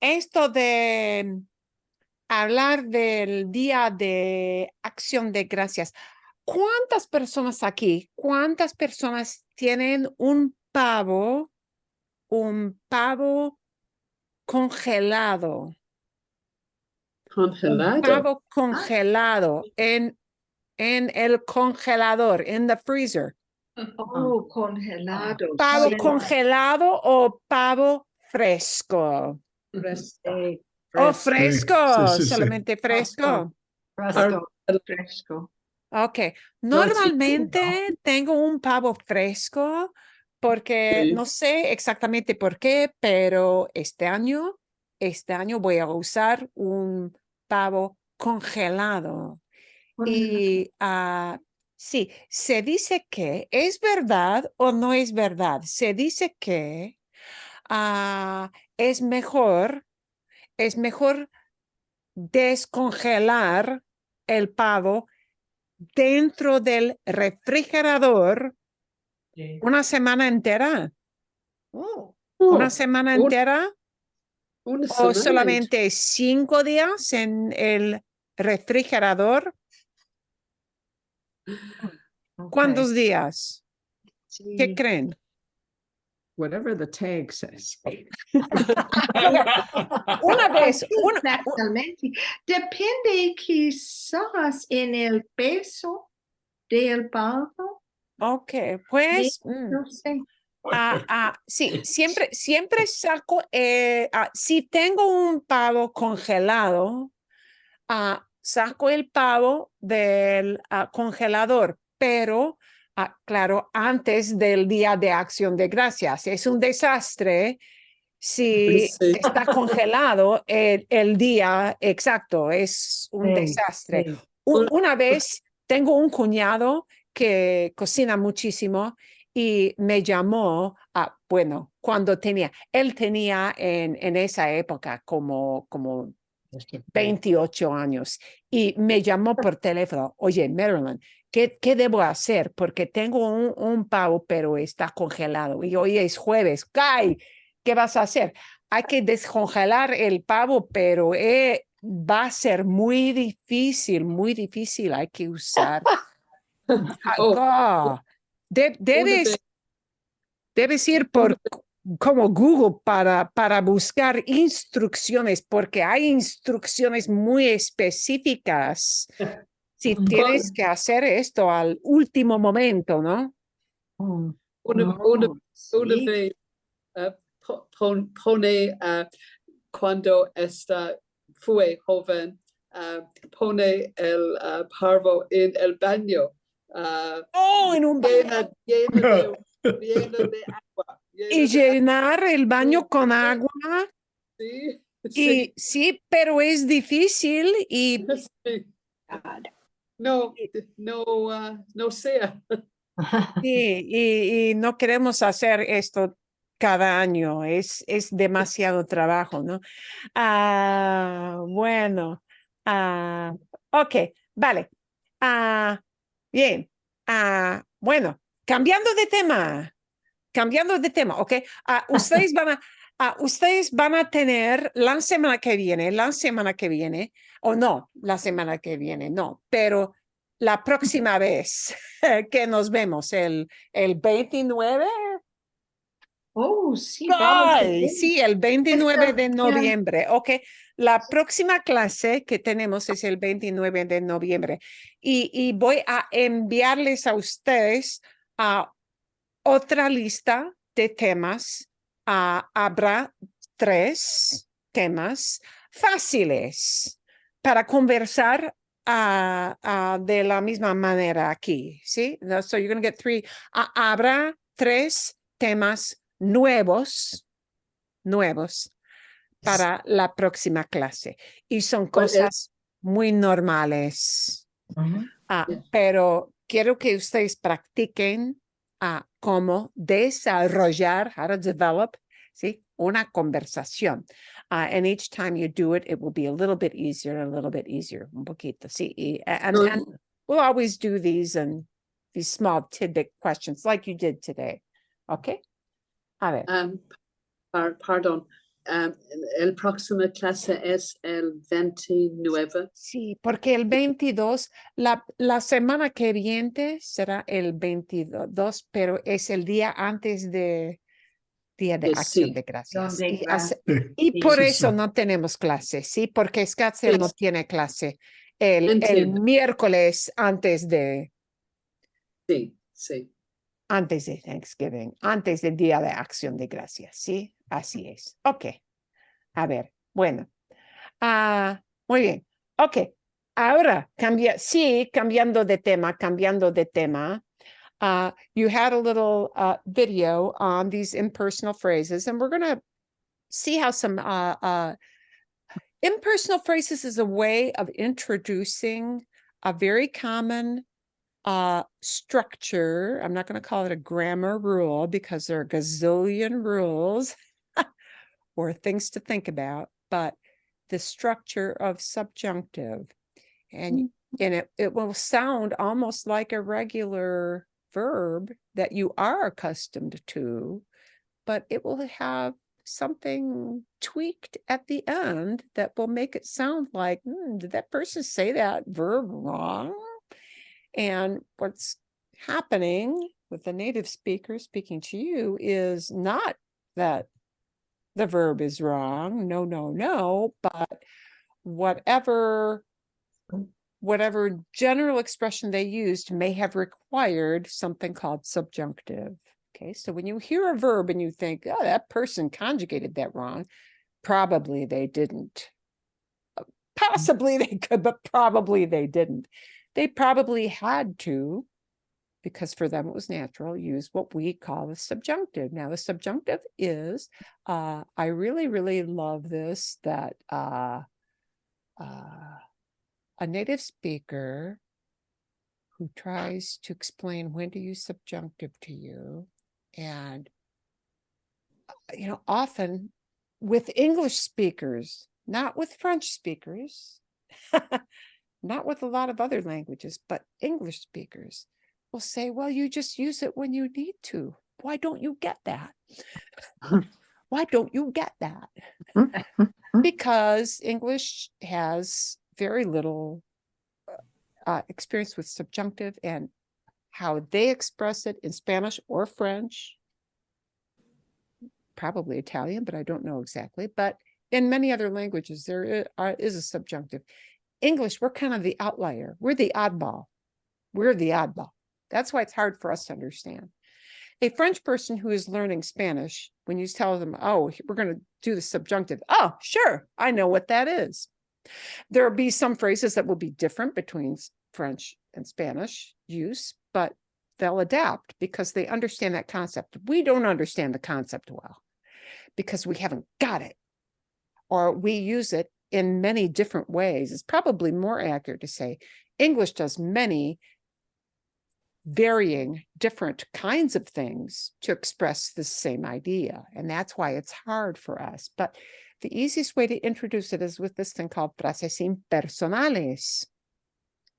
esto de hablar del Día de Acción de Gracias. ¿Cuántas personas aquí, cuántas personas tienen un pavo congelado? Un Congelado. pavo congelado en el congelador, in the freezer. Oh, congelados. ¿Pavo Sí. congelado o pavo fresco? Fresco. Oh, Fresco. fresco, Sí, sí, sí. solamente fresco. Fresco. Fresco. Ok, No, sí, normalmente tengo un pavo fresco porque Sí. no sé exactamente por qué, pero este año voy a usar un pavo congelado. Y sí, se dice que es verdad o no es verdad. Se dice que es mejor descongelar el pavo dentro del refrigerador una semana entera. Oh, Una semana entera Una o semana. solamente 5 días en el refrigerador. okay. ¿Cuántos días? ¿Qué Sí. creen? Whatever the tag says. Una vez, Exactamente. Depende quizás en el peso del pavo. ok, pues No sé. sí, siempre saco, si tengo un pavo congelado, saco el pavo del congelador, pero claro, antes del Día de Acción de Gracias. Es un desastre si Sí. está congelado el día exacto, es un Sí, desastre. sí. Una vez tengo un cuñado que cocina muchísimo y me llamó, bueno, él tenía en esa época como 28 años y me llamó por teléfono, oye, Marilyn, ¿qué debo hacer? Porque tengo un pavo, pero está congelado y hoy es jueves. Guy, ¿qué vas a hacer? Hay que descongelar el pavo, pero va a ser muy difícil. Hay que usar. Oh, Debes ir por como Google para buscar instrucciones, porque hay instrucciones muy específicas si tienes que hacer esto al último momento, ¿no? Mm. una Sí. vez pone cuando fue joven, pone el parvo en el baño. En un Llena de agua. y llenar el baño con agua. Sí, Y sí, pero es difícil y sí. No, no sea. y no queremos hacer esto cada año, es demasiado trabajo, ¿no? Bueno, ok, vale. Bien, bueno, cambiando de tema, ok. Ustedes van a tener la semana que viene, o no, la semana que viene, no, pero la próxima vez que nos vemos, el 29. Oh, sí, vamos a Ay, ver. sí, el 29 de Esta- noviembre. Ok, la próxima clase que tenemos es el 29 de noviembre y voy a enviarles a ustedes otra lista de temas. Habrá 3 temas fáciles para conversar de la misma manera aquí, ¿sí? So you're going to get 3. Habrá 3 temas nuevos para la próxima clase y son cosas muy normales. Pero quiero que ustedes practiquen cómo desarrollar, how to develop, ¿sí? Una conversación. And each time you do it, it will be a little bit easier, un poquito, sí. And we'll always do these small tidbit questions like you did today. Okay? A ver. Pardon. El próxima clase es el 29. Sí, porque el 22, la semana que viene será el 22, pero es el día antes de Día de Acción Sí. de Gracias. Donde Y, gracias. y Sí, por sí, eso sí. no tenemos clase, ¿sí? Porque Scottsdale no Sí. tiene clase el Entiendo. miércoles antes de Sí. Thanksgiving, antes del Día de Acción de Gracias, ¿sí? Así es. Ok. A ver, bueno. Muy bien. Ok. Ahora, cambiando de tema. You had a little video on these impersonal phrases, and we're going to see how some impersonal phrases is a way of introducing a very common structure. I'm not going to call it a grammar rule because there are a gazillion rules or things to think about, but the structure of subjunctive. And it will sound almost like a regular verb that you are accustomed to, but it will have something tweaked at the end that will make it sound like, did that person say that verb wrong? And what's happening with the native speaker speaking to you is not that the verb is wrong, no, but whatever general expression they used may have required something called subjunctive. Okay, so when you hear a verb and you think, oh, that person conjugated that wrong, probably they didn't. Possibly they could, but probably they didn't. They probably had to, because for them it was natural, use what we call the subjunctive. Now, the subjunctive is, I really, really love this, that a native speaker who tries to explain when to use subjunctive to you, and often with English speakers, not with French speakers, not with a lot of other languages, but English speakers will say, well, you just use it when you need to. Why don't you get that? Why don't you get that? Because English has very little experience with subjunctive and how they express it in Spanish or French, probably Italian, but I don't know exactly. But in many other languages, there is a subjunctive. English, we're kind of the outlier. We're the oddball. That's why it's hard for us to understand. A French person who is learning Spanish, when you tell them, oh, we're going to do the subjunctive. Oh, sure, I know what that is. There'll be some phrases that will be different between French and Spanish use, but they'll adapt because they understand that concept. We don't understand the concept well because we haven't got it, or we use it in many different ways. It's probably more accurate to say English does many varying different kinds of things to express the same idea. And that's why it's hard for us. But the easiest way to introduce it is with this thing called frases impersonales.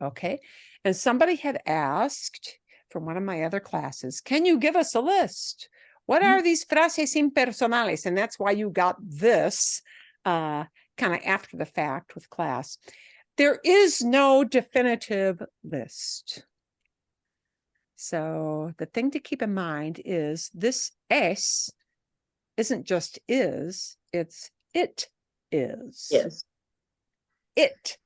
Okay. And somebody had asked from one of my other classes, can you give us a list? What are these frases impersonales? And that's why you got this kind of after the fact with class. There is no definitive list. So the thing to keep in mind is this es isn't just is, it's it is. Yes. It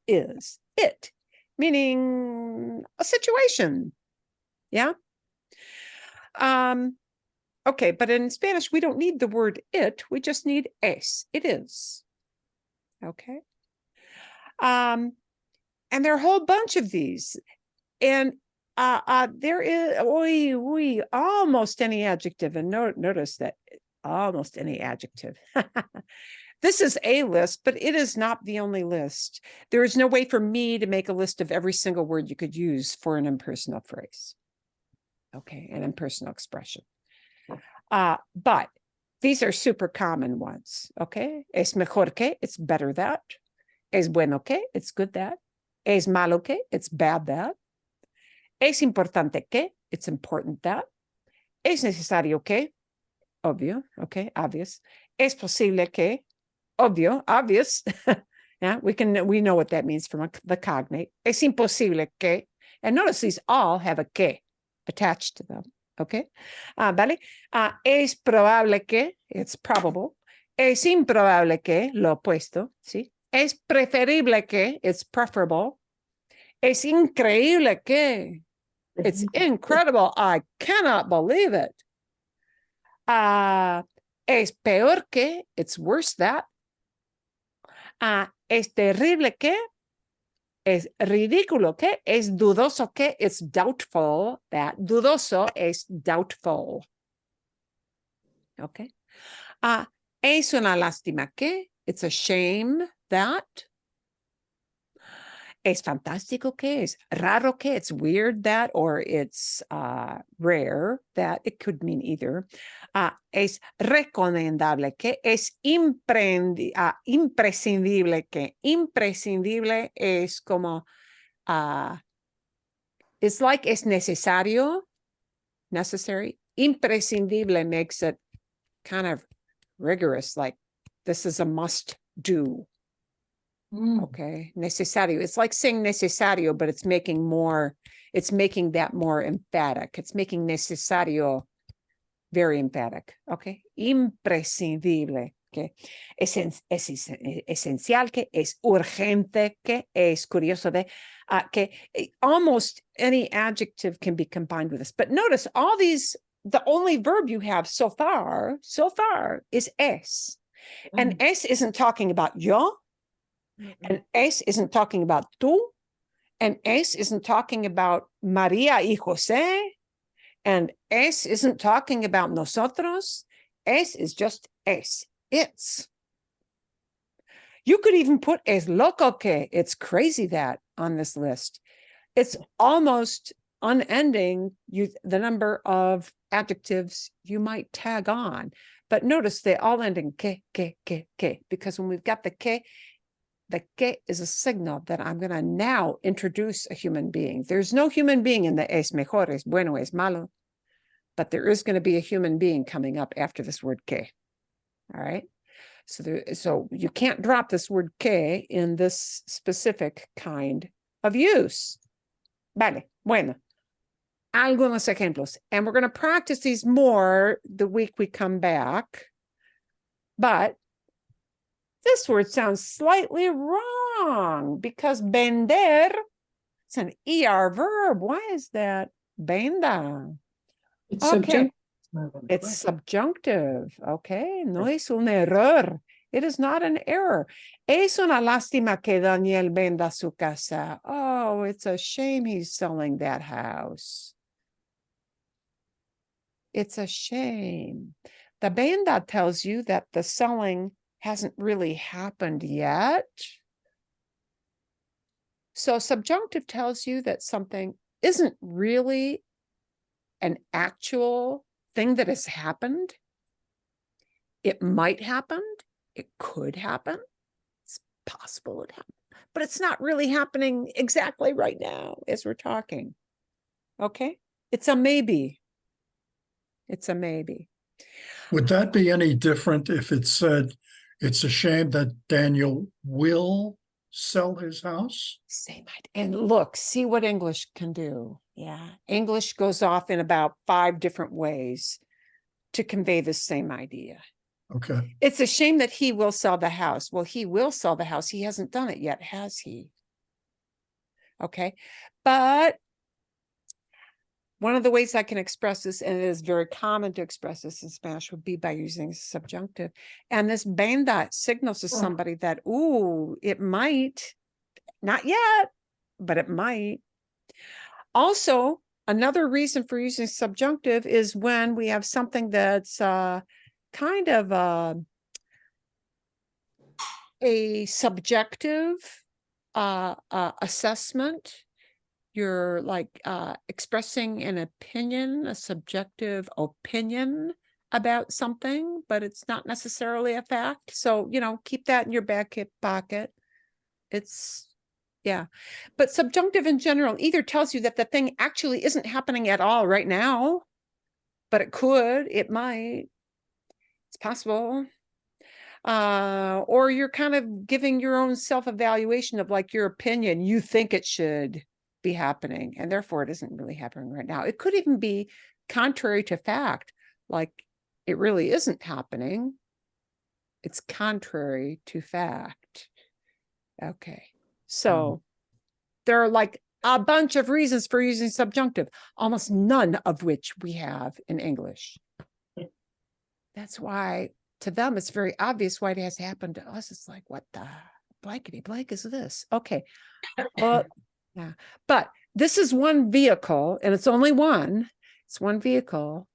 is it, meaning a situation. Yeah. Okay, but in Spanish, we don't need the word it, we just need es. It is. Okay. And there are a whole bunch of these. And there is almost any adjective, and notice that almost any adjective. This is a list, but it is not the only list. There is no way for me to make a list of every single word you could use for an impersonal phrase. Okay, an impersonal expression. But these are super common ones. Okay, es mejor que, it's better that. Es bueno que, it's good that. Es malo que, it's bad that. Es importante que, it's important that. Es necesario que, obvio, okay, obvious. Es posible que, obvio, obvious. Yeah, we know what that means from the cognate. Es imposible que, and notice these all have a que attached to them, okay? Vale. Es probable que, it's probable. Es improbable que, lo opuesto, ¿sí? Es preferible que, it's preferable. Es increíble que, it's incredible. I cannot believe it. Es peor que, it's worse that. Es terrible que, es ridículo que, es dudoso que, it's doubtful that. Dudoso es doubtful. Okay. Es una lástima que, it's a shame that. Es fantástico que, es raro que, it's weird that, or it's rare that. It could mean either. Es recomendable que, es imprescindible que. Imprescindible es como, it's like es necesario, necessary. Imprescindible makes it kind of rigorous, like this is a must do. Okay, necesario. It's like saying necesario, but it's making that more emphatic. It's making necesario very emphatic. Okay, imprescindible. Okay, es esencial que, es urgente que, es curioso de, que almost any adjective can be combined with this. But notice all these, the only verb you have so far is es. And es isn't talking about yo. And es isn't talking about tú. And es isn't talking about María y José. And es isn't talking about nosotros. Es is just es. It's. You could even put es loco que. It's crazy that on this list. It's almost unending, the number of adjectives you might tag on. But notice they all end in que, because when we've got the que is a signal that I'm going to now introduce a human being. There's no human being in the es mejor, es bueno, es malo, but there is going to be a human being coming up after this word que. All right. So you can't drop this word que in this specific kind of use. Vale, bueno. Algunos ejemplos. And we're going to practice these more the week we come back. But this word sounds slightly wrong because vender, it's an ER verb. Why is that? Venda. It's Okay. subjunctive. It's subjunctive. Okay. No es un error. It is not an error. Es una lástima que Daniel venda su casa. Oh, it's a shame he's selling that house. It's a shame. The venda tells you that the selling hasn't really happened yet. So subjunctive tells you that something isn't really an actual thing that has happened. It might happen. It could happen. It's possible it happened, but it's not really happening exactly right now as we're talking. Okay? It's a maybe. It's a maybe. Would that be any different if it said, it's a shame that Daniel will sell his house? Same idea. And look, see what English can do. Yeah. English goes off in about 5 different ways to convey the same idea. Okay. It's a shame that he will sell the house. Well, he will sell the house. He hasn't done it yet, has he? Okay. But one of the ways I can express this, and it is very common to express this in Spanish, would be by using subjunctive. And this venda signals to somebody that, ooh, it might, not yet, but it might. Also, another reason for using subjunctive is when we have something that's kind of a subjective assessment. You're like expressing an opinion, a subjective opinion about something, but it's not necessarily a fact. So, keep that in your back hip pocket. It's, yeah. But subjunctive in general either tells you that the thing actually isn't happening at all right now, but it could, it might. It's possible. Or you're kind of giving your own self-evaluation of like your opinion. You think it should be happening, and therefore it isn't really happening right now. It could even be contrary to fact, like it really isn't happening. It's contrary to fact. Okay. So there are like a bunch of reasons for using subjunctive, almost none of which we have in English. That's why to them it's very obvious why it has happened to us. It's like, what the blankety blank is this? Okay. Well, yeah. But this is one vehicle, and it's only one. It's one vehicle,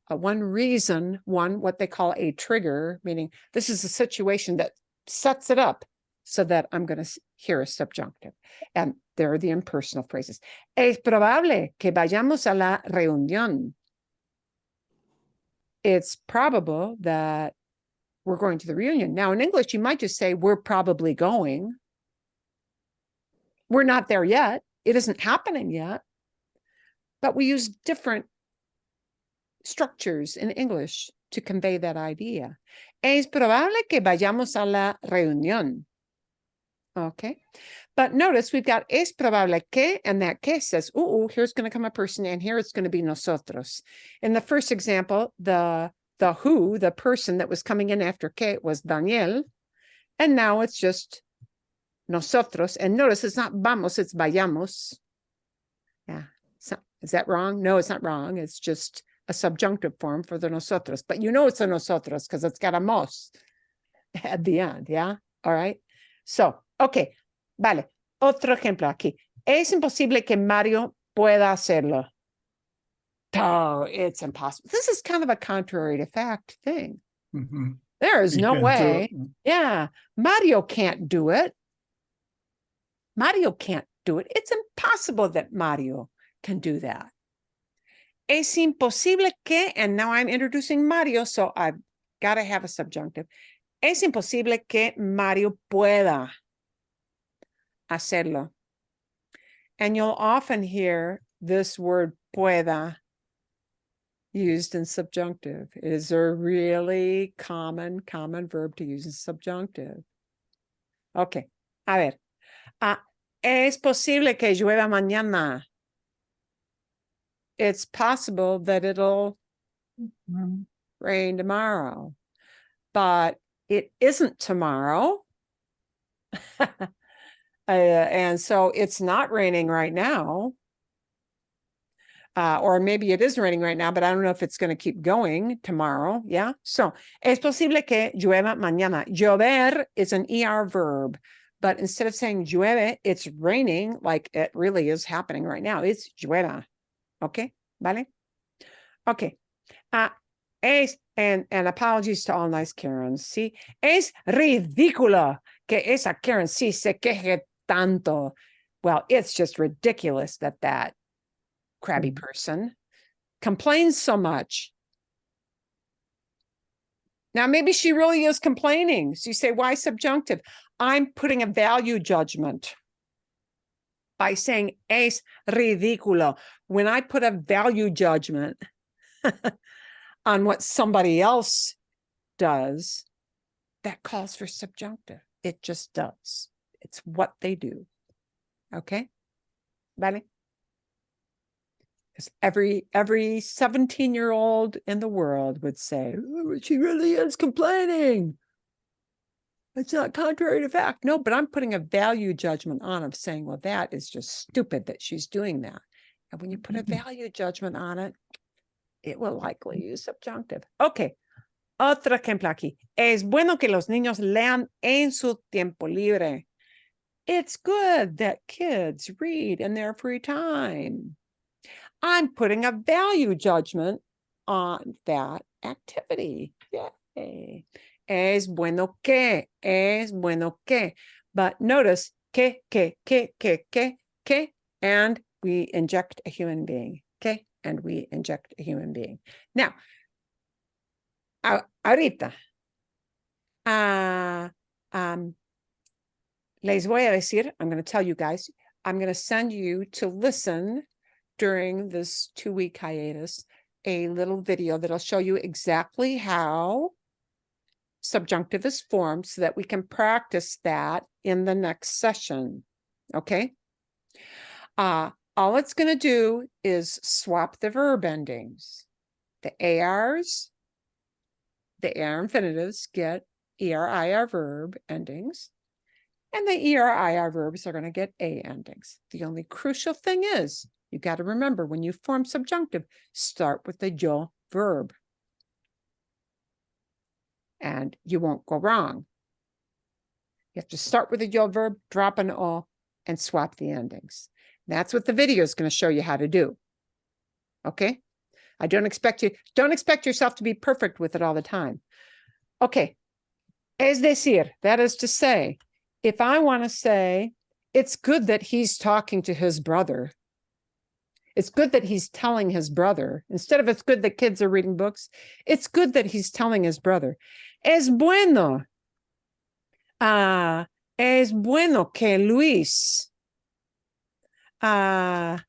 one reason, what they call a trigger, meaning this is a situation that sets it up so that I'm going to hear a subjunctive. And there are the impersonal phrases. Es probable que vayamos a la reunión. It's probable that we're going to the reunion. Now, in English, you might just say, we're probably going. We're not there yet. It isn't happening yet. But we use different structures in English to convey that idea. Es probable que vayamos a la reunión. Okay. But notice we've got es probable que, and that que says, here's going to come a person, and here it's going to be nosotros. In the first example, the who, the person that was coming in after que was Daniel, and now it's just nosotros. And notice it's not vamos, it's vayamos. Yeah. So, is that wrong? No, it's not wrong. It's just a subjunctive form for the nosotros. But you know it's a nosotros because it's got a mos at the end. Yeah. All right. So, okay. Vale. Otro ejemplo aquí. Es imposible que Mario pueda hacerlo. Oh, it's impossible. This is kind of a contrary to fact thing. Mhm. There is He no can't do way. it. Yeah. Mario can't do it. Mario can't do it. It's impossible that Mario can do that. Es imposible que, and now I'm introducing Mario, so I've got to have a subjunctive. Es imposible que Mario pueda hacerlo. And you'll often hear this word pueda used in subjunctive. It is a really common verb to use in subjunctive. Okay, a ver. Es posible que llueva mañana. It's possible that it'll rain tomorrow, but it isn't tomorrow. And so it's not raining right now. Or maybe it is raining right now, but I don't know if it's going to keep going tomorrow. Yeah. So, es posible que llueva mañana. Llover is an ER verb, but instead of saying llueve, it's raining like it really is happening right now. It's llueva. Okay. Vale. Okay. And apologies to all nice Karens. Sí. Es ridículo que esa Karen sí se queje tanto. Well, it's just ridiculous that crabby person complains so much. Now, maybe she really is complaining. So you say, why subjunctive? I'm putting a value judgment by saying es ridículo. When I put a value judgment on what somebody else does, that calls for subjunctive. It just does. It's what they do. Okay? Vale? Because every 17-year-old in the world would say, oh, she really is complaining. It's not contrary to fact. No, but I'm putting a value judgment on of saying, well, that is just stupid that she's doing that. And when you put a value judgment on it, it will likely use subjunctive. Okay. Otro ejemplo aquí. Es bueno que los niños lean en su tiempo libre. It's good that kids read in their free time. I'm putting a value judgment on that activity. Yay. Es bueno que. But notice que, and we inject a human being. Que, and we inject a human being. Now, ahorita, les voy a decir, I'm going to tell you guys, I'm going to send you to listen during this 2-week hiatus, a little video that'll show you exactly how subjunctive is formed so that we can practice that in the next session. Okay? All it's going to do is swap the verb endings. The ARs, the AR infinitives get ER-IR verb endings, and the ER-IR verbs are going to get A endings. The only crucial thing is, you got to remember when you form subjunctive, start with the yo verb. And you won't go wrong. You have to start with the yo verb, drop an O, and swap the endings. That's what the video is going to show you how to do. Okay? I don't expect yourself to be perfect with it all the time. Okay. Es decir, that is to say, if I want to say, it's good that he's talking to his brother. It's good that he's telling his brother. Instead of it's good that kids are reading books, it's good that he's telling his brother. Es bueno. Es bueno que Luis le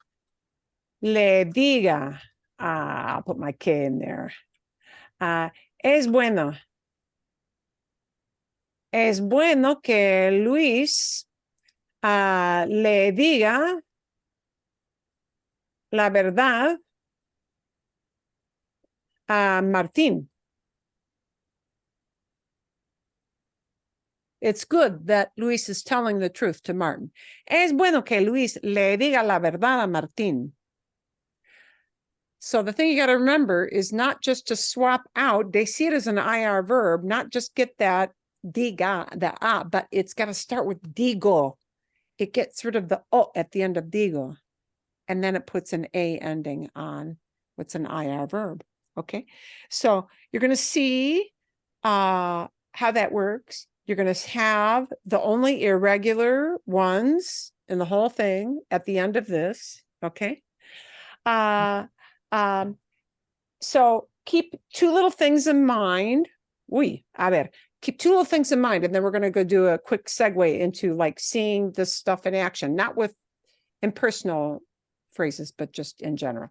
diga, I'll put my K in there. Es bueno que Luis le diga la verdad a Martín. It's good that Luis is telling the truth to Martin. Es bueno que Luis le diga la verdad a Martín. So the thing you got to remember is not just to swap out, decir is an IR verb, not just get that diga, the a, but it's got to start with digo. It gets rid of the o at the end of digo. And then it puts an A ending on what's an IR verb. Okay. So you're going to see how that works. You're going to have the only irregular ones in the whole thing at the end of this. Okay. So keep two little things in mind. Keep two little things in mind, and then we're going to go do a quick segue into like seeing this stuff in action, not with impersonal phrases, but just in general.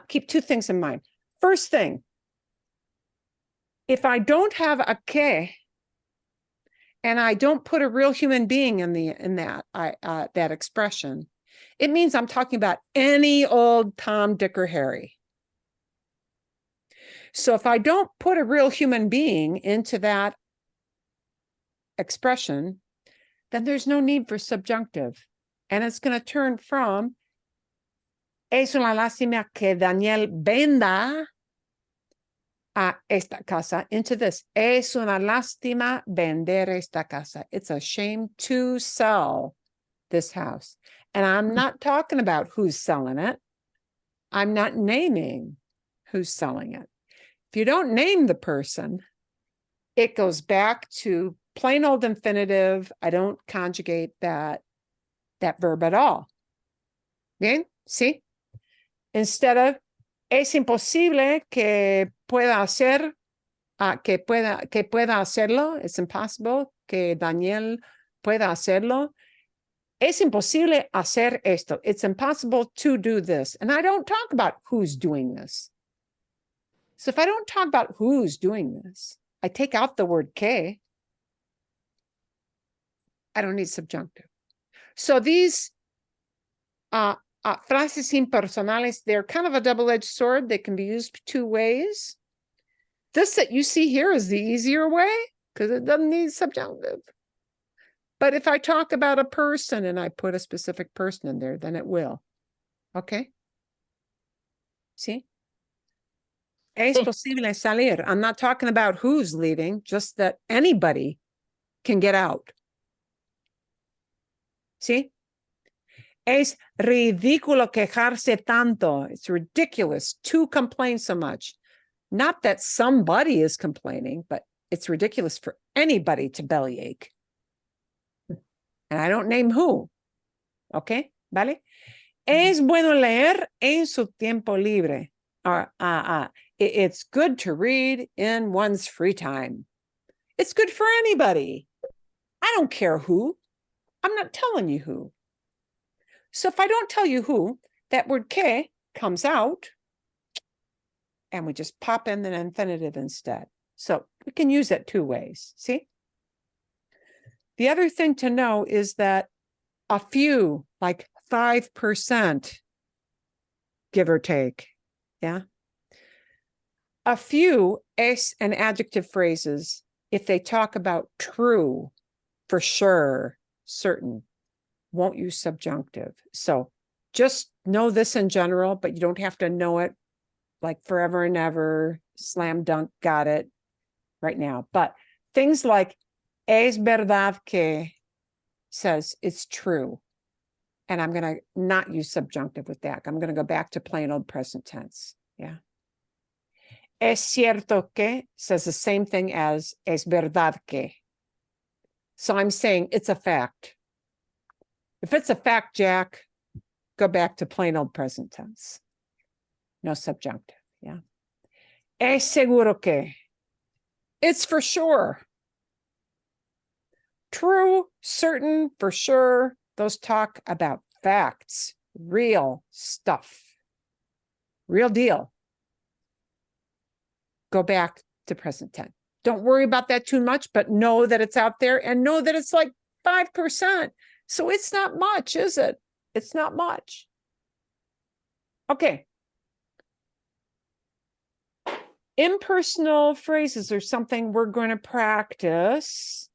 Keep two things in mind. First thing, if I don't have a que, and I don't put a real human being in that expression, it means I'm talking about any old Tom, Dick, or Harry. So if I don't put a real human being into that expression, then there's no need for subjunctive. And it's going to turn from es una lástima que Daniel venda a esta casa into this. Es una lástima vender esta casa. It's a shame to sell this house. And I'm not talking about who's selling it. I'm not naming who's selling it. If you don't name the person, it goes back to plain old infinitive. I don't conjugate that verb at all. Bien? See? Instead of es imposible que pueda hacer, que pueda hacerlo. It's impossible que Daniel pueda hacerlo. Es imposible hacer esto. It's impossible to do this. And I don't talk about who's doing this. So if I don't talk about who's doing this, I take out the word que. I don't need subjunctive. So these frases impersonales, they're kind of a double-edged sword. They can be used two ways. This that you see here is the easier way because it doesn't need subjunctive. But if I talk about a person and I put a specific person in there, then it will. Okay? See? Es posible salir. I'm not talking about who's leaving, just that anybody can get out. See? Es ridículo quejarse tanto. It's ridiculous to complain so much. Not that somebody is complaining, but it's ridiculous for anybody to bellyache. And I don't name who. Okay? ¿Vale? Es bueno leer en su tiempo libre. It's good to read in one's free time. It's good for anybody. I don't care who. I'm not telling you who. So if I don't tell you who, that word que comes out, and we just pop in the infinitive instead. So we can use it two ways. See? The other thing to know is that a few, like 5%, give or take. Yeah. A few es and adjective phrases, if they talk about true, for sure, certain, won't use subjunctive. So just know this in general, but you don't have to know it like forever and ever, slam dunk, got it right now. But things like es verdad que says it's true. And I'm going to not use subjunctive with that. I'm going to go back to plain old present tense. Yeah. Es cierto que says the same thing as es verdad que. So I'm saying it's a fact. If it's a fact, Jack, go back to plain old present tense. No subjunctive. Yeah. Es seguro que. It's for sure. True, certain, for sure. Those talk about facts, real stuff, real deal. Go back to present tense. Don't worry about that too much, but know that it's out there and know that it's like 5%. So it's not much, is it? It's not much. Okay. Impersonal phrases are something we're going to practice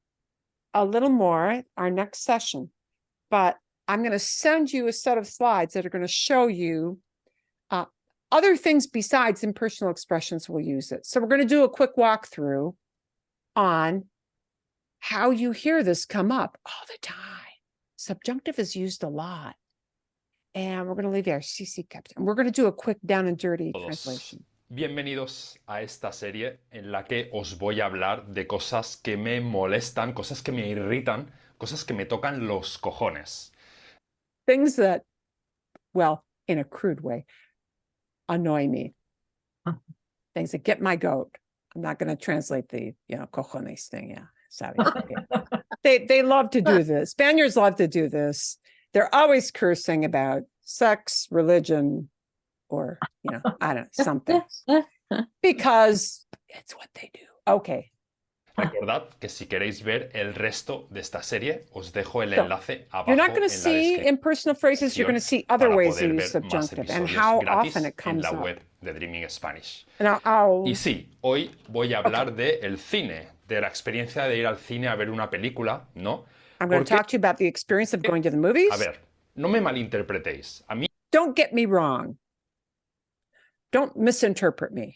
a little more our next session, but I'm going to send you a set of slides that are going to show you other things besides impersonal expressions will use it. So we're going to do a quick walkthrough on how you hear this come up all the time. Subjunctive is used a lot. And we're going to leave there. CC Captain. We're going to do a quick down and dirty translation. Bienvenidos a esta serie en la que os voy a hablar de cosas que me molestan, cosas que me irritan, cosas que me tocan los cojones. Things that, well, in a crude way, annoy me. Things that get my goat. I'm not going to translate the, cojones thing. Yeah. Sorry. Okay. They love to do this. Spaniards love to do this. They're always cursing about sex, religion, or, I don't know, something. Because it's what they do. Okay. Recordad que si queréis ver el resto de esta serie, os dejo el enlace abajo. You're not going en to la see impersonal phrases. You're going to see other para ways to poder use ver más subjunctive and episodios how gratis often it en comes la up. web de Dreaming Spanish. And Y sí, hoy voy a hablar de el cine, de la experiencia de ir al cine a ver una película, ¿no? I'm going to talk to you about the experience of going to the movies. A ver, no me malinterpretéis. A mí Don't get me wrong. Don't misinterpret me.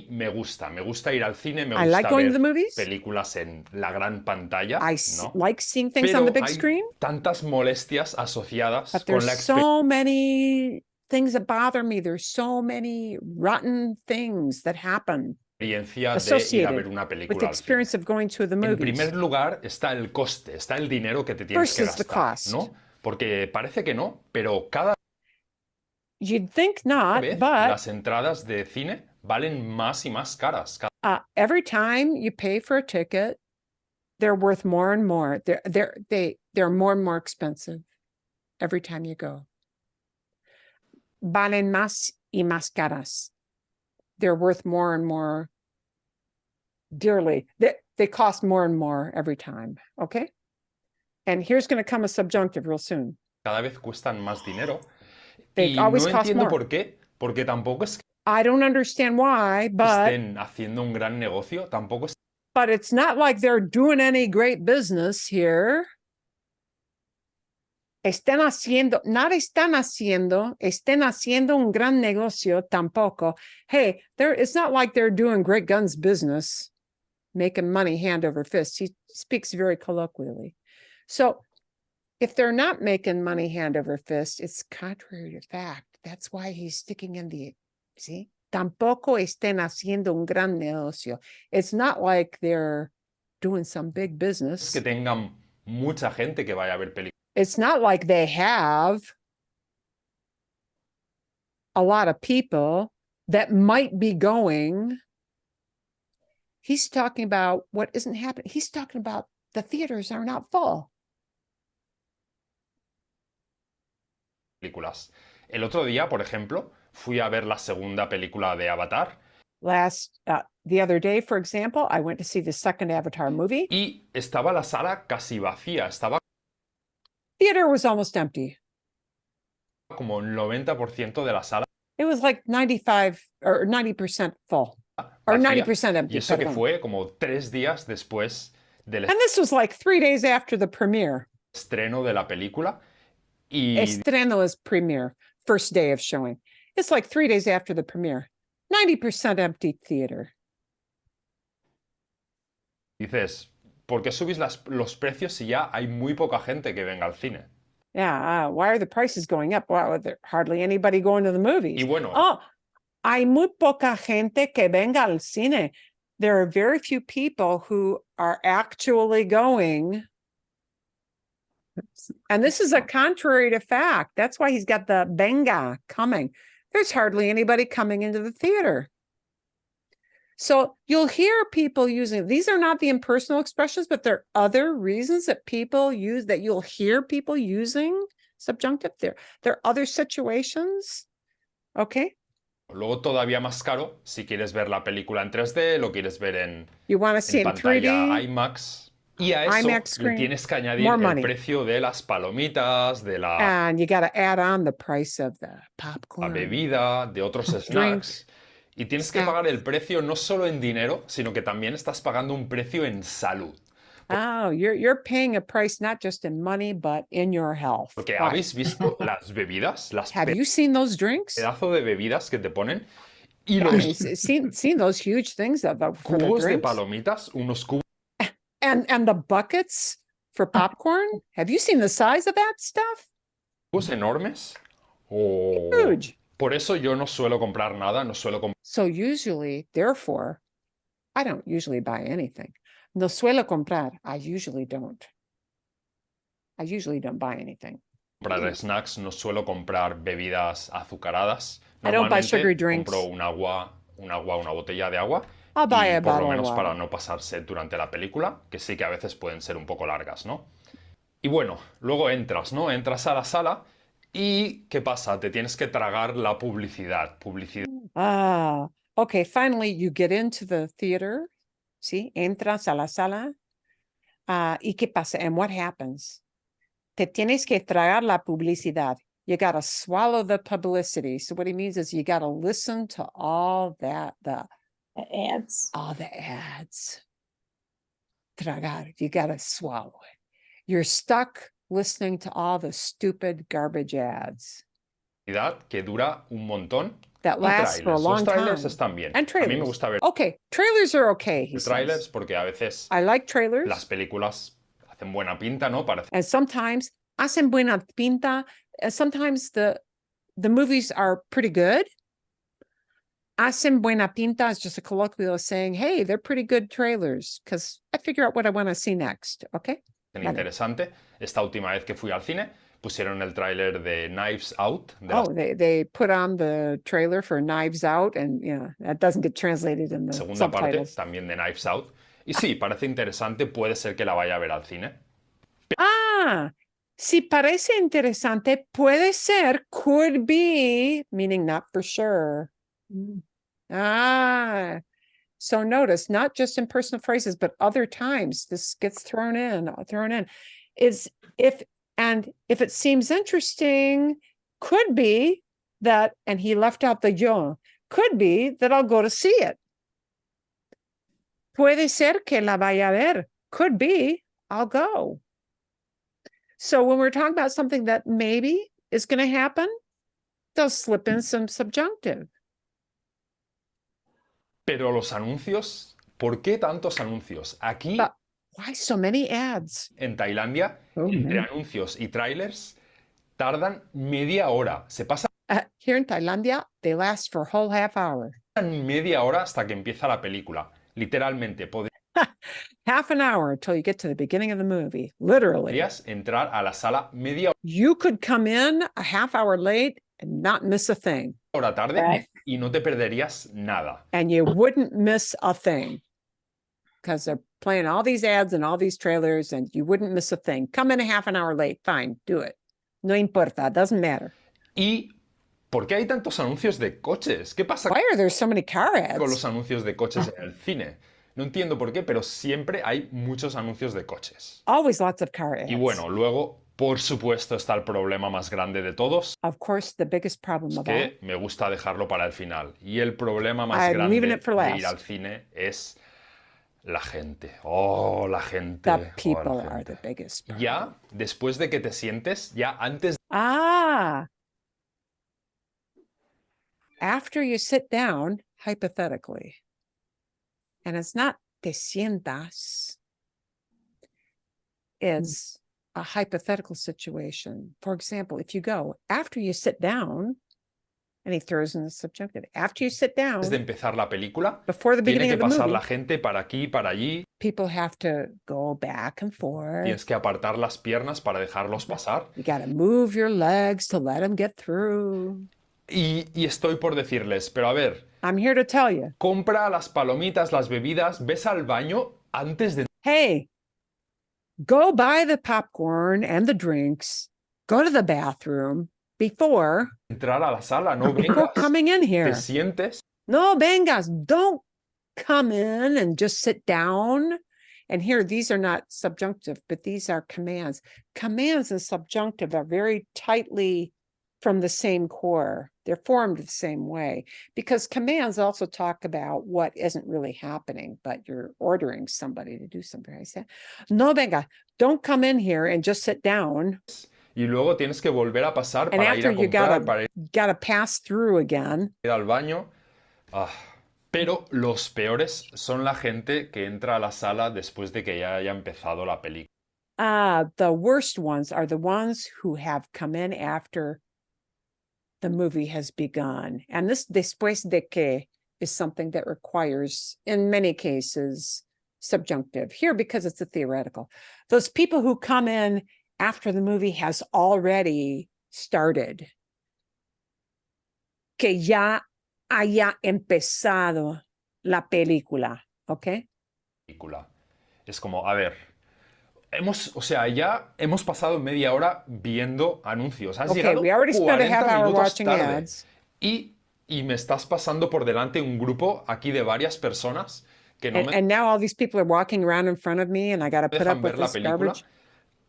me gusta ir al cine, me I like gusta going to ver the movies. películas en la gran pantalla, I ¿no? like seeing things Pero on the big hay screen. tantas molestias asociadas But con there's la so many things that bother me. There's so many rotten things that happen experiencia de ir a associated ver una with película the al cine. experience of going to the En movies. primer lugar está el coste, está el dinero que te tienes que First is the gastar, cost. ¿no? Porque parece que no, pero cada You'd think not, vez but las entradas de cine valen más y más caras. every time you pay for a ticket, they're worth more and more. They're more and more expensive every time you go. Valen más y más caras. They're worth more and more dearly. They cost more and more every time. Okay. And here's going to come a subjunctive real soon. Cada vez cuestan más dinero. They Y always no cost entiendo more. por qué, porque tampoco es que I don't understand why, but estén haciendo un gran negocio, tampoco es but it's not like they're doing any great business here. Estén haciendo un gran negocio tampoco. Hey, it's not like they're doing great guns business, making money hand over fist. He speaks very colloquially. So if they're not making money hand over fist, it's contrary to fact. That's why he's sticking in the, see? Tampoco estén haciendo un gran negocio. It's not like they're doing some big business. que tengan mucha gente que vaya a ver películas. It's not like they have a lot of people that might be going. He's talking about what isn't happening. He's talking about the theaters are not full. Películas. El otro día, por ejemplo, fui a ver la segunda película de Avatar. the other day, for example, I went to see the second Avatar movie. Y estaba la sala casi vacía, estaba Theater was almost empty. como el 90% de la sala It was like 95 or 90% full or vacía. 90% empty. Y eso que perdón. fue como 3 días después del And this was like 3 days after the premiere. estreno de la película. Y Estreno is premiere, first day of showing. It's like 3 days after the premiere. 90% empty theater. dices, ¿por qué subís los precios si ya hay muy poca gente que venga al cine? Yeah, why are the prices going up? Well, there hardly anybody going to the movies. Y bueno, Oh, hay muy poca gente que venga al cine. There are very few people who are actually going. And this is a contrary to fact. That's why he's got the venga coming. There's hardly anybody coming into the theater. So you'll hear people using, these are not the impersonal expressions, but there are other reasons that people use, that you'll hear people using subjunctive there. There are other situations. Okay. luego todavía más caro si quieres ver la película en 3D, lo quieres ver en You want to see in pantalla 3D, IMAX. Y a eso IMAX le screen, tienes que añadir more el money. precio de las palomitas, de la and you got to add on the price of the popcorn. bebida, de otros Drink, snacks. Y tienes que snacks. pagar el precio no solo en dinero, sino que también estás pagando un precio en salud. Oh, you're paying a price not just in money, but in your health. Porque Why? habéis visto las bebidas, las Have you seen those drinks? pedazos de bebidas que te ponen y Yeah, los seen those huge things for the cubos de drinks? palomitas, unos cubos And the buckets for popcorn? Have you seen the size of that stuff? enormes. Oh. Huge. Por eso yo no suelo comprar nada, no suelo So usually, therefore, I don't usually buy anything. No suelo comprar. I usually don't. I usually don't buy anything. comprar snacks, no suelo comprar bebidas azucaradas. I don't buy Normalmente sugary drinks. compro una botella de agua I'll buy y a por lo bottle of menos water. para no pasarse durante la película, que sí que a veces pueden ser un poco largas, ¿no? Y bueno, luego entras, ¿no? Entras a la sala y ¿qué pasa? Te tienes que tragar la publicidad. Publicidad Ah, okay. Finally, you get into the theater. See, entras a la sala. ¿Y qué pasa? And what happens? Te tienes que tragar la publicidad. You got to swallow the publicity. So what he means is you got to listen to all that, all the ads. Tragar. You got to swallow it. You're stuck listening to all the stupid garbage ads que dura un montón. that Y lasts for a trailers. long Los trailers time. están bien. And A mí me trailers. gusta ver Okay, trailers are okay, he trailers says. porque a veces I like trailers. las películas hacen buena pinta, ¿no? Parece And sometimes hacen buena pinta. Sometimes the movies are pretty good. Hacen buena pinta is just a colloquial saying, hey, they're pretty good trailers because I figure out what I want to see next. Okay. Vale. interesante. Esta última vez que fui al cine pusieron el tráiler de Knives Out. De Oh, they put on the trailer for Knives Out, and that doesn't get translated in la the segunda parte subtitles. también de Knives Out. Y sí, parece interesante. Puede ser que la vaya a ver al cine. Si parece interesante, puede ser, could be, meaning not for sure. So notice, not just in personal phrases, but other times this gets thrown in, is if it seems interesting, could be that, and he left out the yo, could be that I'll go to see it. Puede ser que la vaya a ver. Could be, I'll go. So when we're talking about something that maybe is going to happen, they'll slip in some subjunctive. Pero los anuncios, ¿por qué tantos anuncios? Aquí But why so many ads? en Tailandia, entre anuncios y trailers, tardan media hora. Se pasan Here in Thailandia, they last for a whole half hour. media hora hasta que empieza la película. Literalmente, Half an hour until you get to the beginning of the movie. Literally. podrías entrar a la sala media You could come in a half hour late and not miss a thing. hora tarde Right. y no te perderías nada. And you wouldn't miss a thing. Because they're playing all these ads and all these trailers, and you wouldn't miss a thing. Come in a half an hour late. Fine, do it. No importa. It doesn't matter. Y ¿por qué hay tantos anuncios de coches? ¿Qué pasa Why are there so many car con los ads? anuncios de coches en el cine? No entiendo por qué, pero siempre hay muchos anuncios de coches. Always lots of car ads. Y bueno, luego, por supuesto, está el problema más grande de todos, Of course, the biggest problem of all. que me gusta dejarlo para el final. Y el problema más I'm leaving grande it for de ir last. al cine es la gente. Oh, la gente. The Oh, la people are gente. the biggest problem. Ya, después de que te sientes, ya antes Ah. After you sit down, hypothetically, and it's not te sientas, it's a hypothetical situation. For example, if you go, after you sit down, and he throws in the subjunctive, after you sit down, de empezar la película, before the tiene beginning que of the pasar movie, la gente para aquí, para allí. people have to go back and forth. Tienes que apartar las piernas para dejarlos pasar. You got to move your legs to let them get through. Y estoy por decirles, pero a ver, I'm here to tell you, compra las palomitas, las bebidas, ves al baño antes de hey, go buy the popcorn and the drinks, go to the bathroom before entrar a la sala, no before vengas, coming in te here. sientes. No vengas, don't come in and just sit down. And here, these are not subjunctive, but these are commands. Commands and subjunctive are very tightly from the same core. They're formed the same way because commands also talk about what isn't really happening, but you're ordering somebody to do something. I said, no venga, don't come in here and just sit down. Y luego tienes que volver a pasar And para ir after a you comprar, para gotta pass through again. ir al baño. Ah, pero los peores son la gente que entra a la sala después de que ya haya empezado la película. The worst ones are the ones who have come in after the movie has begun. And this después de que is something that requires, in many cases, subjunctive. Here, because it's a theoretical. Those people who come in after the movie has already started. Que ya haya empezado la película, ¿ok? Película. Es como, a ver, o sea, ya hemos pasado media hora viendo anuncios. Has Okay, llegado we already spent a 40 half hour minutos watching tarde. ads. Y me estás pasando por delante un grupo aquí de varias personas que no me And now all these people are walking around in front of me and I got to put dejan up ver with la this película. garbage.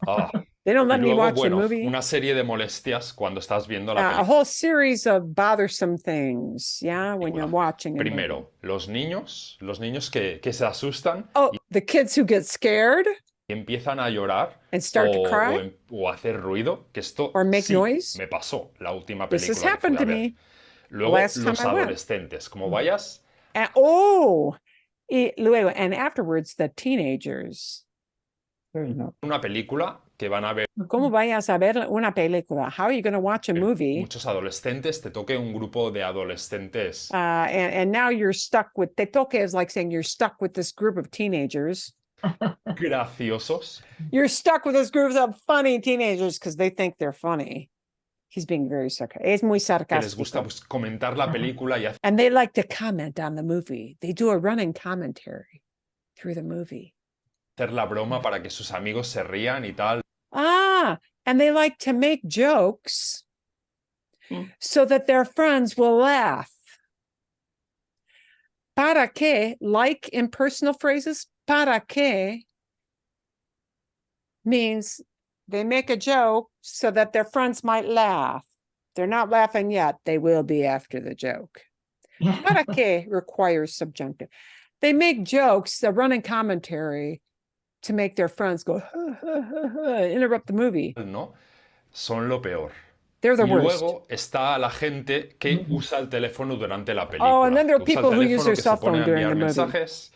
Ah. They don't Y let me luego, watch the bueno, movie. una serie de molestias cuando estás viendo la A película. whole series of bothersome things, yeah, when you're watching a movie. Primero, los niños que se asustan Oh, the kids who get scared y empiezan a llorar and start to cry o hacer ruido, que esto or make sí noise. me pasó la última This has película que fui happened a to ver. me. Luego last time los I went. adolescentes, como vayas, And, y luego, and afterwards, the teenagers. una película que van a ver ¿Cómo vayas a ver una película? How are you going to watch a movie? muchos adolescentes, te toque un grupo de adolescentes And now you're stuck with, te toque is like saying you're stuck with this group of teenagers. graciosos. You're stuck with this group of funny teenagers because they think they're funny. He's being very sarcastic. Es muy Que les gusta sarcástico. pues, comentar la película y And they like to comment on the movie. They do a running commentary through the movie. hacer la broma para que sus amigos se rían y tal. And they like to make jokes so that their friends will laugh. Para qué, like impersonal phrases, para qué means they make a joke so that their friends might laugh. They're not laughing yet. They will be after the joke. Para qué requires subjunctive. They make jokes, a running commentary to make their friends go, interrupt the movie. ¿No? Son lo peor. They're the Y worst. luego está la gente que usa el teléfono durante la película. Oh, and then there are Que usa el people who use teléfono, their que cell se pone phone a during the enviar movie. mensajes,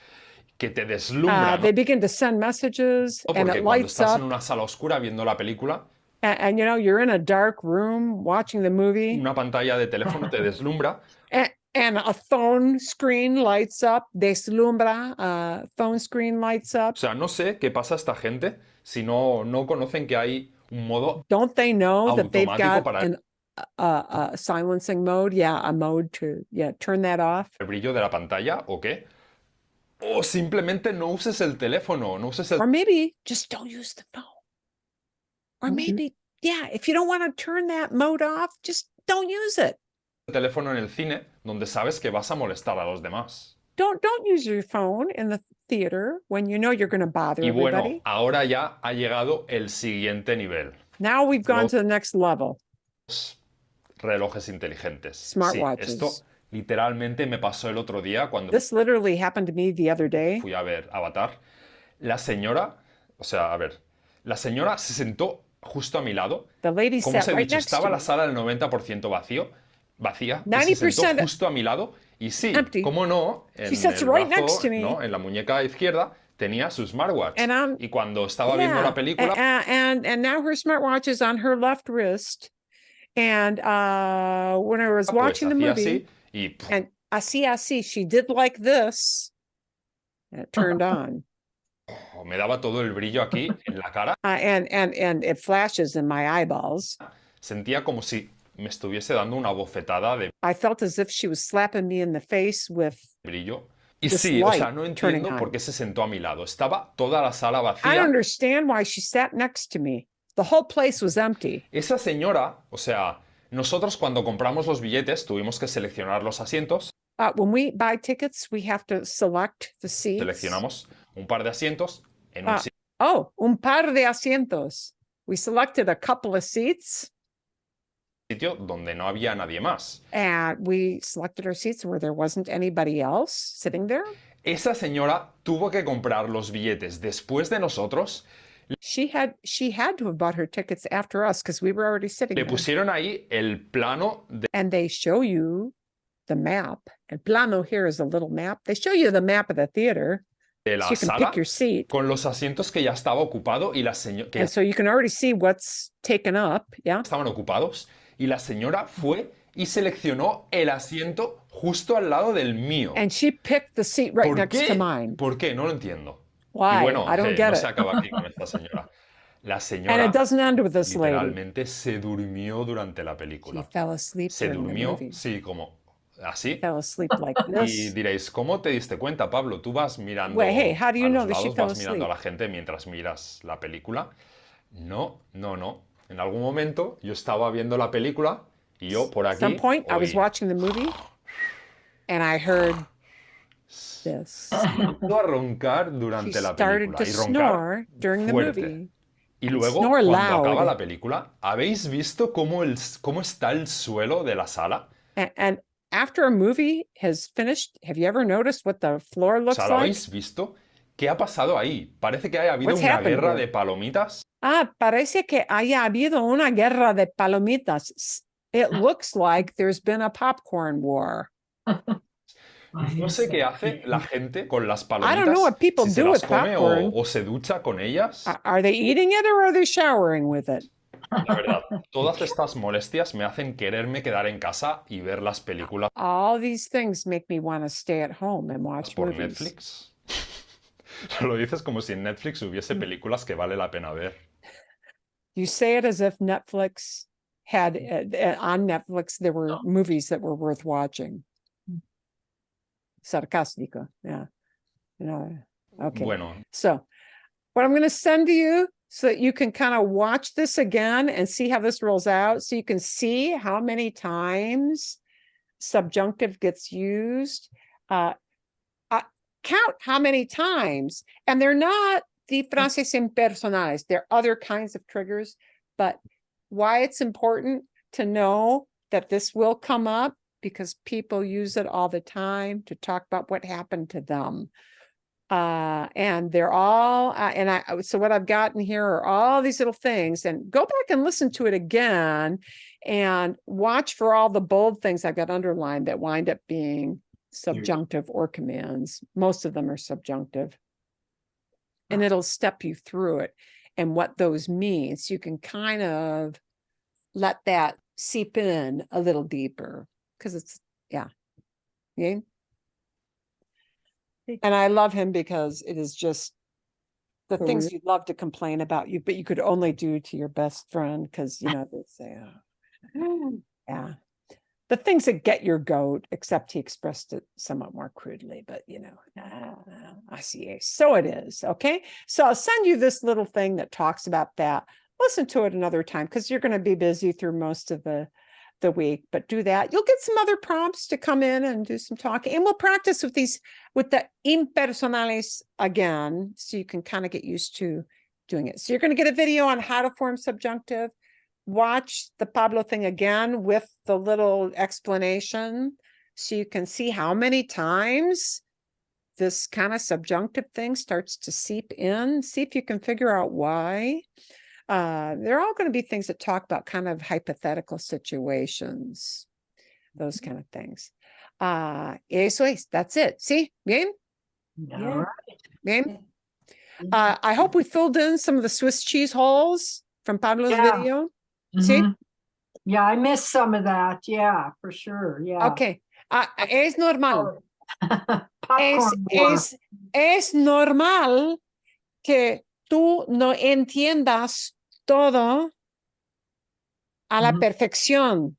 que te deslumbran. They begin to send messages ¿No? and Porque it cuando lights estás up. en una sala oscura viendo la película, And you know, you're in a dark room watching the movie una pantalla de teléfono te deslumbra. and a phone screen lights up. Deslumbra, phone screen lights up. O sea, no sé qué pasa a esta gente si no conocen que hay un modo Don't they know that they've automático got para a silencing mode? Yeah, a mode to turn that off. el brillo de la pantalla o qué? O simplemente no uses el teléfono, no uses el Or maybe just don't use the phone. Or maybe, yeah, if you don't want to turn that mode off, just don't use it. el teléfono en el cine donde sabes que vas a molestar a los demás. Don't use your phone in the theater when you know you're going to bother Y bueno, everybody. ahora ya ha llegado el siguiente nivel. Now we've gone Los to the next level. relojes inteligentes. Sí, Smartwatches. esto literalmente me pasó el otro día cuando This literally happened to me the other day. fui a ver Avatar. La señora, o sea, a ver, la señora se sentó justo a mi lado. The lady Como os sat he right dicho, next to estaba la me. sala del 90% vacía, y se sentó 90% justo a mi lado. Y sí, empty. cómo no, en She sits el right brazo, next to me. ¿no? En la muñeca izquierda tenía su smartwatch. And I'm- Y cuando estaba viendo la película, and now her smartwatch is on her left wrist. And when I was pues watching the hacía movie, así y ¡puf! and así, she did like this, and it turned on. Me daba todo el brillo aquí en la cara. And it flashes in my eyeballs. Sentía como si me estuviese dando una bofetada de I felt as if she was slapping me in the face with. brillo. Y This sí, o sea, light no turning entiendo on. por qué se sentó a mi lado. Estaba toda la sala I don't vacía. understand why she sat next to me. The whole place was empty. Esa señora, o sea, nosotros cuando compramos los billetes tuvimos que seleccionar los asientos. When we buy tickets, we have to select the seats. Seleccionamos un par de asientos en un Ah. Un par de asientos. We selected a couple of seats. sitio donde no había nadie más. And we selected our seats where there wasn't anybody else sitting there. Esa señora tuvo que comprar los billetes después de nosotros. She had to have bought her tickets after us because we were already sitting Le there. pusieron ahí el plano And they show you the map. El plano here is a little map. They show you the map of the theater. de la So you can sala pick your seat. con los asientos que ya estaba ocupado y la señora que And so you can already see what's taken up. Yeah. estaban ocupados y la señora fue y seleccionó el asiento justo al lado del mío. And she picked the seat right ¿Por next qué? to mine. ¿Por qué? No lo entiendo. Why? Y bueno, I don't get no it. se acaba aquí con esta señora. La And señora it doesn't end with this lady. literalmente se durmió durante la She película. fell asleep Se during the durmió, movie. sí, como así. Fell asleep like Y this. diréis, ¿cómo te diste cuenta, Pablo? Tú vas mirando Well, hey, how do you a know los that she lados, fell vas mirando a asleep? la gente mientras miras la película. No. En algún momento yo estaba viendo la película y yo por At aquí some point, I was oí, watching the movie and I heard this. empezó a roncar She durante la started película to y roncar snore during the fuerte. movie. Y luego, Snore cuando loud. acaba la película, ¿habéis visto cómo está el suelo de la sala? And after a movie has finished, have you ever noticed what the floor O looks sea, ¿lo like? habéis visto? ¿Qué ha pasado ahí? Parece que haya habido What's una happened guerra here? de palomitas. Parece que haya habido una guerra de palomitas. It looks like there's been a popcorn war. No sé qué hace la gente con las I don't know palomitas, what people si se do las with come popcorn. o se ducha con ellas. Are they eating it or are they showering with it? La verdad, todas estas molestias me hacen quererme quedar en casa y ver las películas All these things make me want to stay at home and watch por movies. Netflix. Lo dices como si en Netflix hubiese películas que vale la pena ver. You say it as if Netflix had on Netflix there were movies that were worth watching. Sarcástico, yeah. You know, okay. Bueno, So what I'm going to send to you so that you can kind of watch this again and see how this rolls out. So you can see how many times subjunctive gets used. Count how many times. And they're not the frases impersonales. They're other kinds of triggers. But why it's important to know that this will come up because people use it all the time to talk about what happened to them. And they're all, so what I've gotten here are all these little things, and go back and listen to it again and watch for all the bold things I've got underlined that wind up being subjunctive or commands. Most of them are subjunctive. And it'll step you through it and what those mean. So you can kind of let that seep in a little deeper because it's, yeah. Yeah. And I love him because it is just the things you love to complain about you, but you could only do to your best friend because, you know, they say, oh, yeah. The things that get your goat, except he expressed it somewhat more crudely, but you know, I see. So it is. Okay. So I'll send you this little thing that talks about that. Listen to it another time because you're going to be busy through most of the the week, but do that. You'll get some other prompts to come in and do some talking, and we'll practice with the impersonales again, so you can kind of get used to doing it. So you're going to get a video on how to form subjunctive. Watch the Pablo thing again with the little explanation, so you can see how many times this kind of subjunctive thing starts to seep in. See if you can figure out why. They're all going to be things that talk about kind of hypothetical situations, those kind of things. Eso es, that's it. See, bien? Yeah. Bien? I hope we filled in some of the Swiss cheese holes from Pablo's Yeah. video. See? Yeah, I missed some of that. Yeah, for sure. Yeah. Okay. Es normal. Popcorn war. Es normal que tú no entiendas todo a la perfección.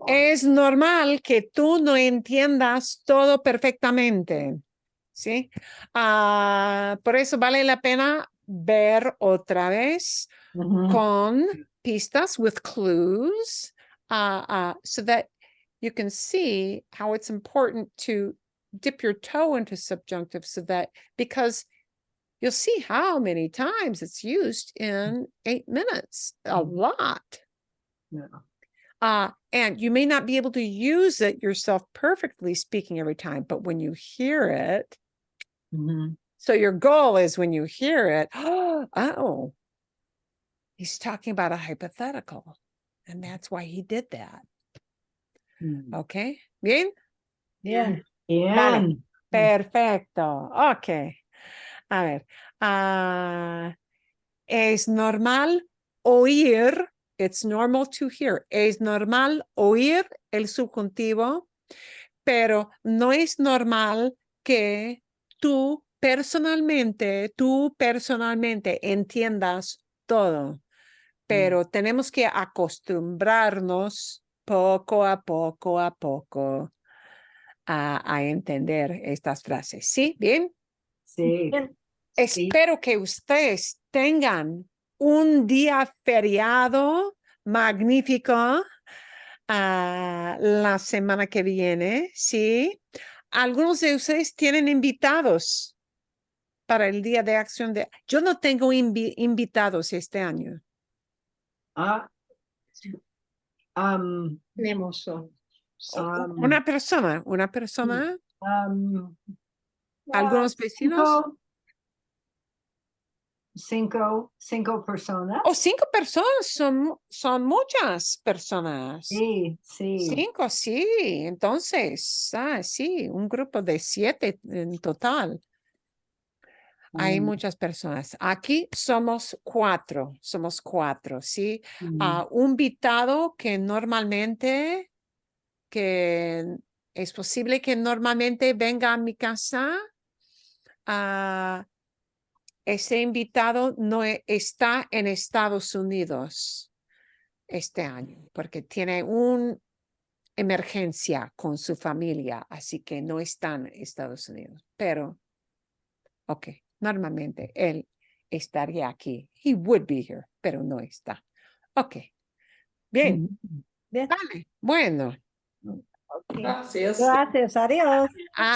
Es normal que tú no entiendas todo perfectamente. ¿Sí? Por eso vale la pena ver otra vez con pistas, with clues, so that you can see how it's important to dip your toe into subjunctive, so that, because you'll see how many times it's used in 8 minutes, a lot. Yeah. And you may not be able to use it yourself perfectly speaking every time, but when you hear it, so your goal is when you hear it, oh, he's talking about a hypothetical, and that's why he did that. Okay, bien? Yeah. Vale. Perfecto. Ok. A ver. Es normal oír. It's normal to hear. Es normal oír el subjuntivo, pero no es normal que tú personalmente entiendas todo. Pero tenemos que acostumbrarnos poco a poco a entender estas frases. ¿Sí? ¿Bien? Sí. Espero que ustedes tengan un día feriado magnífico la semana que viene. ¿Sí? Algunos de ustedes tienen invitados para el Día de Acción de... Yo no tengo invitados este año. Tenemos Una persona, algunos vecinos. Cinco personas. 5 personas, son muchas personas. Sí. 5, sí. Entonces, sí, un grupo de 7 en total. Hay muchas personas. Aquí somos 4, ¿sí? Un invitado que normalmente, que es posible que normalmente venga a mi casa. Ese invitado no está en Estados Unidos este año, porque tiene una emergencia con su familia, así que no está en Estados Unidos. Pero, ok, normalmente él estaría aquí. He would be here, pero no está. Ok, bien. Bien. Vale, bueno. Gracias. Gracias. Adiós.